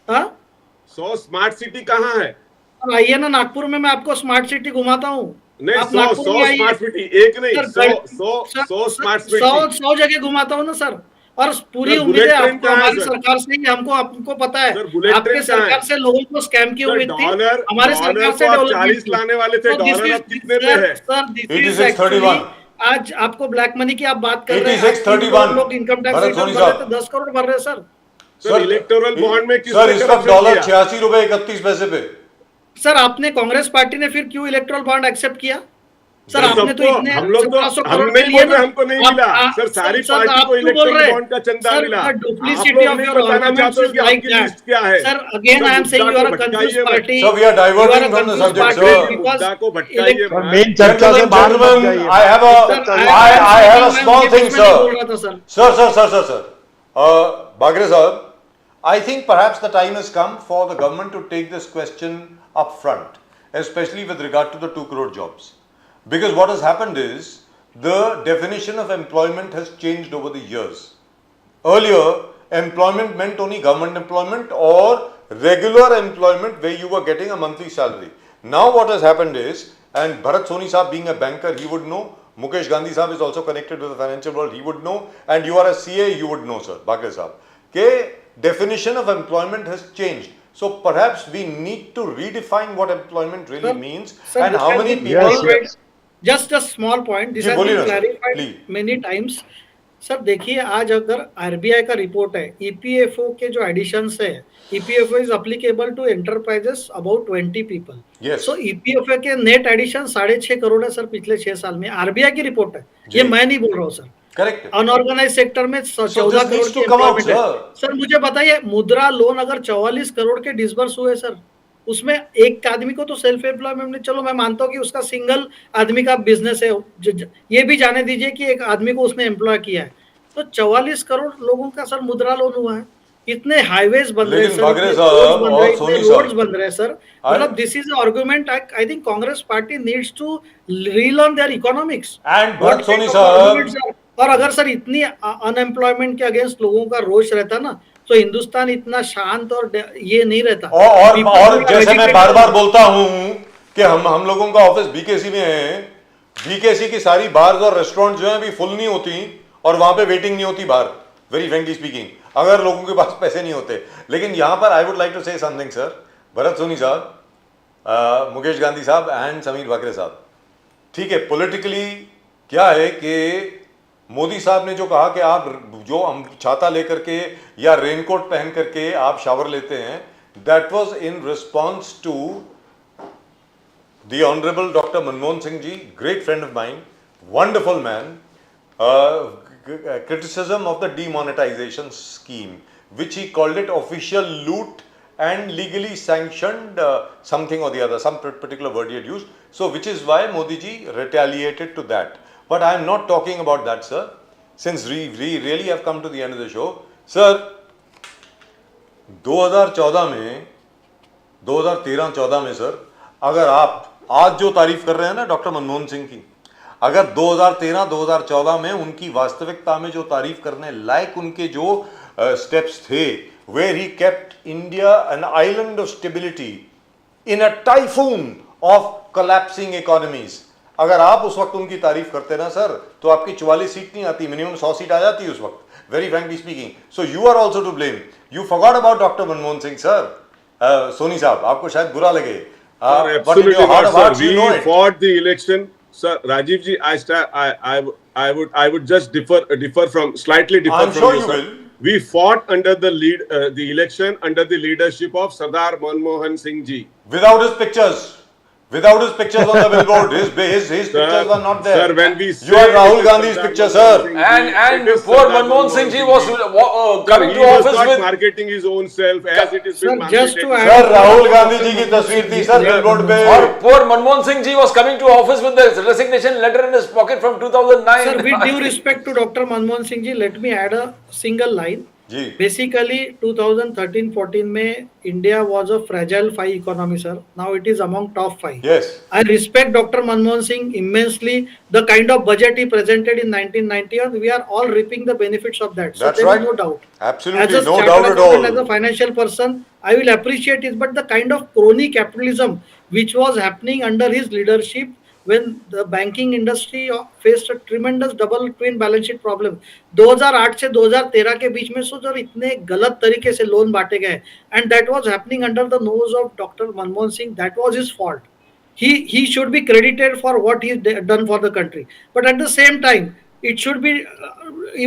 Speaker 4: हाँ,
Speaker 3: 100 स्मार्ट सिटी कहाँ है?
Speaker 4: आइए ना नागपुर में, मैं आपको स्मार्ट सिटी घुमाता हूँ।
Speaker 3: नहीं, 100 स्मार्ट सिटी, एक नहीं, 100 स्मार्ट सिटी,
Speaker 4: 100 जगह घुमाता हूँ ना सर। और पूरी उम्मीद है आपको, हमारी सरकार से ही, आपको पता है, आपके सरकार से लोगों को स्कैम की उम्मीद थी, हमारी सरकार से डेवलपमेंट
Speaker 3: लाने वाले थे। डॉलर अब कितने पे है
Speaker 4: सर? 8631। आज आपको ब्लैक मनी की आप बात कर रहे हैं,
Speaker 1: 8631
Speaker 4: लोग इनकम टैक्स रिटर्न भर रहे थे, 10 करोड़ भर रहे हैं सर।
Speaker 3: सर, इलेक्टोरल बॉन्ड में किसने
Speaker 1: सर, इसका डॉलर 86 रुपए 31 पैसे पे।
Speaker 4: सर, आपने, कांग्रेस पार्टी ने फिर क्यों इलेक्टोरल बॉन्ड एक्सेप्ट किया? सर आपने तो
Speaker 3: सबको
Speaker 4: इतने
Speaker 3: हम लोग तो
Speaker 4: 1700
Speaker 3: हम
Speaker 4: करोड़
Speaker 3: नहीं
Speaker 4: के
Speaker 3: बोल
Speaker 4: लिए
Speaker 3: रहे हमको नहीं मिला सर, सारी
Speaker 4: सर
Speaker 3: पार्टी
Speaker 4: आप
Speaker 3: को
Speaker 4: क्यों बोल
Speaker 3: इलेक्शन
Speaker 4: रहे हैं?
Speaker 3: बॉन्ड का चंदा
Speaker 4: सर
Speaker 3: मिला।
Speaker 4: the
Speaker 3: आप
Speaker 4: duplicity
Speaker 3: लोग
Speaker 4: of
Speaker 3: नहीं
Speaker 4: your
Speaker 3: बताना
Speaker 4: arguments
Speaker 3: चाहते हो
Speaker 4: is
Speaker 3: कि
Speaker 4: like
Speaker 3: आपकी
Speaker 4: that.
Speaker 3: लिस्ट क्या है।
Speaker 4: Sir, again I am saying you are a confused party.
Speaker 1: Sir, we are diverting
Speaker 4: You are a
Speaker 1: from the
Speaker 4: confused
Speaker 1: subject,
Speaker 4: party
Speaker 1: sir.
Speaker 4: because
Speaker 3: मुद्दा को भटकाइए
Speaker 5: सर,
Speaker 3: मत।
Speaker 5: मेन चर्चा से
Speaker 1: Gentlemen,
Speaker 5: बाहर मत
Speaker 1: gentlemen,
Speaker 5: जाइए।
Speaker 1: I have a,
Speaker 4: Sir,
Speaker 1: I have a small
Speaker 4: मैं
Speaker 1: thing,
Speaker 4: बीच में नहीं बोल रहा था,
Speaker 1: sir.
Speaker 4: sir.
Speaker 1: Sir. Bagre sir, I think perhaps the time has come for the government to take this question up front, especially with regard to the 2 crore jobs. Because what has happened is the definition of employment has changed over the years. Earlier, employment meant only government employment or regular employment where you were getting a monthly salary. Now what has happened is, and Bharat Soni Saab being a banker, he would know. Mukesh Gandhi Saab is also connected with the financial world, he would know. And you are a CA, you would know, sir, Bagre Saab. Okay, definition of employment has changed. So perhaps we need to redefine what employment really
Speaker 4: Sir,
Speaker 1: means
Speaker 4: sir,
Speaker 1: and
Speaker 4: this
Speaker 1: how
Speaker 4: has
Speaker 1: many
Speaker 4: been
Speaker 1: people.
Speaker 5: Yes,
Speaker 4: clarified.
Speaker 5: yes.
Speaker 4: Just a small point. This
Speaker 1: जी,
Speaker 4: has
Speaker 1: बोलिए
Speaker 4: been
Speaker 1: ना, sir.
Speaker 4: clarified
Speaker 1: Please.
Speaker 4: many times. Sir देखिए आज अगर RBI का report है EPFO के जो एडिशंस है EPFO is applicable to enterprises about 20 people
Speaker 1: Yes.
Speaker 4: So EPFO के नेट एडिशन 6.5 करोड़ है सर पिछले 6 साल में आरबीआई की रिपोर्ट है ये
Speaker 1: जी।
Speaker 4: मैं नहीं बोल रहा हूँ सर
Speaker 1: Correct.
Speaker 4: अनऑर्गेनाइज सेक्टर में 14
Speaker 1: this
Speaker 4: करोड़
Speaker 1: needs
Speaker 4: की
Speaker 1: to come out,
Speaker 4: employment है
Speaker 1: sir.
Speaker 4: सर मुझे बताइए मुद्रा लोन अगर 44 करोड़ के डिसबर्स हुए सर उसमें एक आदमी को तो सेल्फ एम्प्लॉयमेंट में चलो मैं मानता हूँ कि उसका सिंगल आदमी का बिजनेस है ये भी जाने दीजिए कि एक आदमी को उसने एम्प्लॉय किया है तो 44 करोड़ लोगों का सर मुद्रा लोन हुआ है इतने हाईवेज बन रहे हैं
Speaker 1: लेकिन
Speaker 4: सर
Speaker 1: बागरे
Speaker 4: इतने
Speaker 1: साहब
Speaker 4: रोड्स बन
Speaker 1: और
Speaker 4: रहे हैं
Speaker 1: सोनी
Speaker 4: इतने
Speaker 1: साहब,
Speaker 4: रोड्स बन रहे हैं सर
Speaker 1: I-
Speaker 4: मतलब this is argument I think Congress party needs to relearn their economics
Speaker 1: And Bharat Soni साहब,
Speaker 4: और अगर सर इतनी अनएम्प्लॉयमेंट के अगेंस्ट लोगों का रोष रहता ना तो हिंदुस्तान इतना शांत और ये नहीं रहता
Speaker 1: और जैसे मैं बार बार बोलता हूं कि हम लोगों का ऑफिस बीकेसी में है बीकेसी की सारी बार्स और रेस्टोरेंट जो है अभी फुल नहीं होती और वहां पे वेटिंग नहीं होती बाहर वेरी फ्रेंकली स्पीकिंग अगर लोगों के पास पैसे नहीं होते लेकिन यहां पर I would like to say something sir Bharat Soni साहब मुकेश गांधी साहब एंड समीर बाकरे साहब ठीक है पॉलिटिकली क्या है कि मोदी साहब ने जो कहा कि आप जो हम छाता लेकर के या रेनकोट पहन करके आप शावर लेते हैं that was in response to the honourable doctor Manmohan Singh ji great friend of mind wonderful man criticism of the demonetization scheme which he called it official loot and legally sanctioned something or the other some particular word he had used so which is why Modi ji retaliated to that. But I am not talking about that, sir. Since we really have come to the end of the show, sir, 2014 में 2013-14 में sir अगर आप आज जो तारीफ कर रहे हैं ना डॉक्टर मनमोहन सिंह की अगर 2013-2014 में उनकी वास्तविकता में जो तारीफ करने लायक उनके जो स्टेप्स थे where he kept India an island of stability in a typhoon of collapsing economies अगर आप उस वक्त उनकी तारीफ करते ना सर तो आपकी 44 सीट नहीं आती मिनिमम 100 सीट आ जाती उस वक्त very frankly speaking so you are also to blame you forgot about doctor Manmohan Singh sir Soni साहब आपको शायद बुरा लगे but in your heart of hearts you know
Speaker 3: We
Speaker 1: it.
Speaker 3: fought the election, sir. Rajiv ji, I would just differ from slightly differ
Speaker 1: I'm
Speaker 3: from
Speaker 1: sure
Speaker 3: you,
Speaker 1: you
Speaker 3: sir.
Speaker 1: will.
Speaker 3: We fought under the election under the leadership of Sardar Manmohan Singh ji.
Speaker 1: Without his pictures on the billboard, his pictures were not there.
Speaker 3: Sir, when we
Speaker 1: you are
Speaker 3: say
Speaker 1: Rahul
Speaker 3: it is
Speaker 1: Gandhi's
Speaker 3: Sardar
Speaker 1: picture,
Speaker 3: Manmohan
Speaker 1: sir.
Speaker 3: Singh ji,
Speaker 2: And
Speaker 3: it is
Speaker 2: poor
Speaker 3: Sardar
Speaker 2: Manmohan Singh ji was
Speaker 3: Sir,
Speaker 2: coming
Speaker 3: he
Speaker 2: to
Speaker 3: was
Speaker 2: office
Speaker 3: not
Speaker 2: with
Speaker 3: marketing his own self as it is
Speaker 4: Sir,
Speaker 3: being
Speaker 4: just to
Speaker 3: marketed.
Speaker 4: add-
Speaker 1: Sir, Rahul Gandhi ji की तस्वीर थी sir billboard पे
Speaker 2: or poor Manmohan Singh ji was coming to office with the resignation letter in his pocket from 2009.
Speaker 4: Sir, with due respect to Dr. Manmohan Singh ji, let me add a single line.
Speaker 1: जी
Speaker 4: Basically, 2013-14 में India was a fragile 5 economy, sir. Now it is among top 5.
Speaker 1: yes
Speaker 4: I respect Dr. Manmohan Singh immensely. The kind of budget he presented in 1990, and we are all reaping the benefits of that. So
Speaker 1: That's
Speaker 4: there
Speaker 1: right.
Speaker 4: is no doubt.
Speaker 1: absolutely
Speaker 4: As a
Speaker 1: no
Speaker 4: chartered
Speaker 1: doubt at
Speaker 4: accountant,
Speaker 1: all
Speaker 4: as a financial person, I will appreciate it. But the kind of crony capitalism which was happening under his leadership, when the banking industry faced a tremendous double twin balance sheet problem, 2008 से 2013 के बीच में sir इतने गलत तरीके से loan बांटे गए, and that was happening under the nose of Dr. Manmohan Singh. That was his fault. He should be credited for what he's done for the country. But at the same time, it should be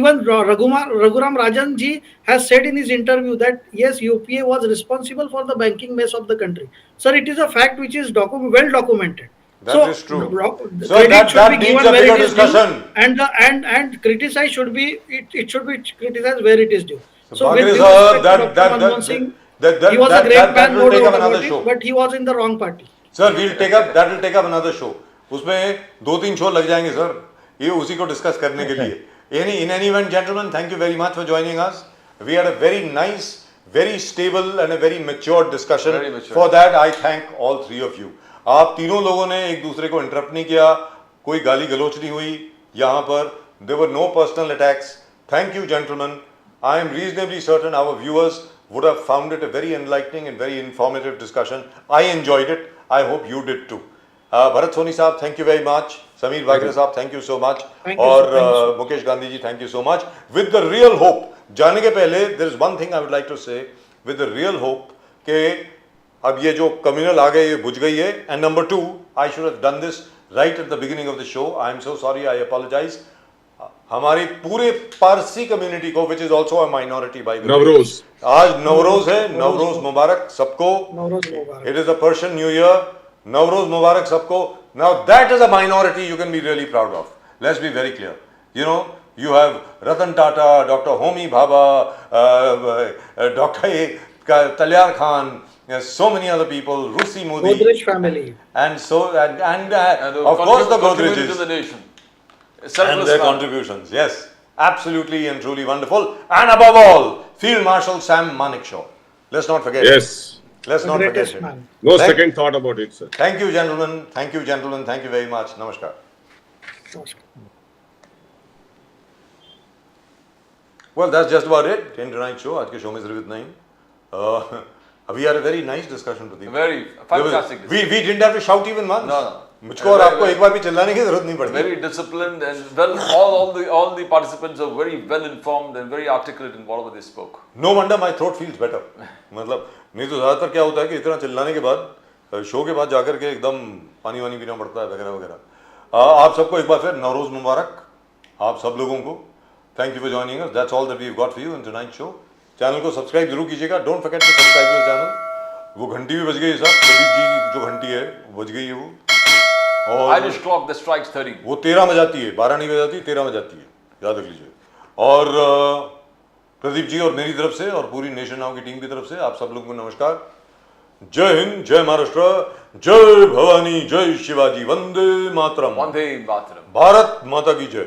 Speaker 4: even Raghuram Rajan ji has said in his interview that yes, UPA was responsible for the banking mess of the country. Sir, it is a fact which is well documented.
Speaker 1: That is true. So
Speaker 4: Credit
Speaker 1: that
Speaker 4: should be
Speaker 1: needs
Speaker 4: given
Speaker 1: a
Speaker 4: where
Speaker 1: bigger
Speaker 4: it is due,
Speaker 1: discussion.
Speaker 4: and criticize should be it should be criticized where it is due. So with
Speaker 1: Bagre
Speaker 4: due
Speaker 1: sir,
Speaker 4: respect to
Speaker 1: that
Speaker 4: Dr. Manmohan Singh,
Speaker 1: that
Speaker 4: he was a great
Speaker 1: that
Speaker 4: man,
Speaker 1: will
Speaker 4: no
Speaker 1: take up
Speaker 4: doubt
Speaker 1: another
Speaker 4: about
Speaker 1: show.
Speaker 4: it, but he was in the wrong party.
Speaker 1: Sir, that will take up another show. उसमें 2-3 show लग जाएंगे sir, ये उसी को discuss करने के लिए. In any event, gentlemen, thank you very much for joining us. We had a very nice, very stable and a very mature discussion.
Speaker 2: Very mature.
Speaker 1: For that, I thank all three of you. आप तीनों लोगों ने एक दूसरे को interrupt नहीं किया, कोई गाली गलोच नहीं हुई यहाँ पर. There were no personal attacks. Thank you, gentlemen. I am reasonably certain our viewers would have found it a very enlightening and very informative discussion. I enjoyed it. I hope you did too. Bharat Soni Saab, thank you very much. Sameer Bagre Saab, thank you so much.
Speaker 4: Thank you,
Speaker 1: और
Speaker 4: sir. Thank you,
Speaker 1: Mukesh Gandhi ji, thank you so much. With the real hope, जाने के पहले there is one thing I would like to say. With the real hope कि अब ये जो communal आ गए ये बुझ गई है. And number two, I should have done this right at the beginning of the show. I am so sorry. I apologize. हमारी पूरे पारसी कम्युनिटी को, which is also a minority by the way.
Speaker 3: Navroz.
Speaker 1: आज नवरोज है. नवरोज मुबारक सबको.
Speaker 4: Navroz Mubarak.
Speaker 1: It is a Persian New Year. Navroz Mubarak sabko. Now that is a minority you can be really proud of. Let's be very clear. You know, you have Ratan Tata, Dr. Homi Bhabha, Dr. Talyar Khan, so many other people, Rusi Modi,
Speaker 4: Godrej family.
Speaker 1: and so and
Speaker 2: And
Speaker 1: of course the
Speaker 2: contributed to
Speaker 1: Godrejes
Speaker 2: the nation.
Speaker 1: and
Speaker 2: Selfless
Speaker 1: their
Speaker 2: man.
Speaker 1: contributions. Yes, absolutely and truly wonderful. And above all, Field Marshal Sam Manekshaw. Let's not forget.
Speaker 3: Yes.
Speaker 1: Let's
Speaker 4: The
Speaker 1: not forget
Speaker 4: greatest
Speaker 1: it.
Speaker 4: man.
Speaker 3: No
Speaker 1: Thank-
Speaker 3: second thought about it, sir.
Speaker 1: Thank you, gentlemen. Thank you, gentlemen. Thank you very much. Namaskar.
Speaker 4: Namaskar.
Speaker 1: Well, that's just about it in tonight's show. आज के show में सिर्फ इतना ही. We had a very nice discussion, Pradeep.
Speaker 2: Very fantastic.
Speaker 1: We didn't have to shout even once.
Speaker 2: No, no.
Speaker 1: मुझको और आपको एक बार भी चिल्लाने की जरूरत नहीं पड़ी.
Speaker 2: Very disciplined and well. All the participants are very well informed and very articulate in whatever they spoke.
Speaker 1: No wonder my throat feels better. मतलब नहीं तो ज़्यादातर क्या होता है कि इतना चिल्लाने के बाद शो के बाद जाकर के एकदम पानी वानी पीना पड़ता है वगैरह वगैरह. आप सबको एक बार फिर नवरोज मुबारक. आप सब लोगों को thank you for joining us. That's all that we have got for you in tonight show. Channel को सब्सक्राइब जरूर कीजिएगा. Don't forget to subscribe to the channel. वो घंटी भी बज गई है साहब. प्रदीप जी की जो घंटी है वो बज गई है वो. और
Speaker 2: Irish clock that strikes 30.
Speaker 1: वो 13 में जाती है. 12 नहीं बजाती, 13 में जाती है. याद रख लीजिए. और प्रदीप जी और मेरी तरफ से और पूरी नेशन नाउ की टीम की तरफ से आप सब लोगों को नमस्कार. जय हिंद, जय महाराष्ट्र, जय भवानी, जय शिवाजी, वंदे मातरम.
Speaker 2: Vande Mataram.
Speaker 1: भारत माता की जय.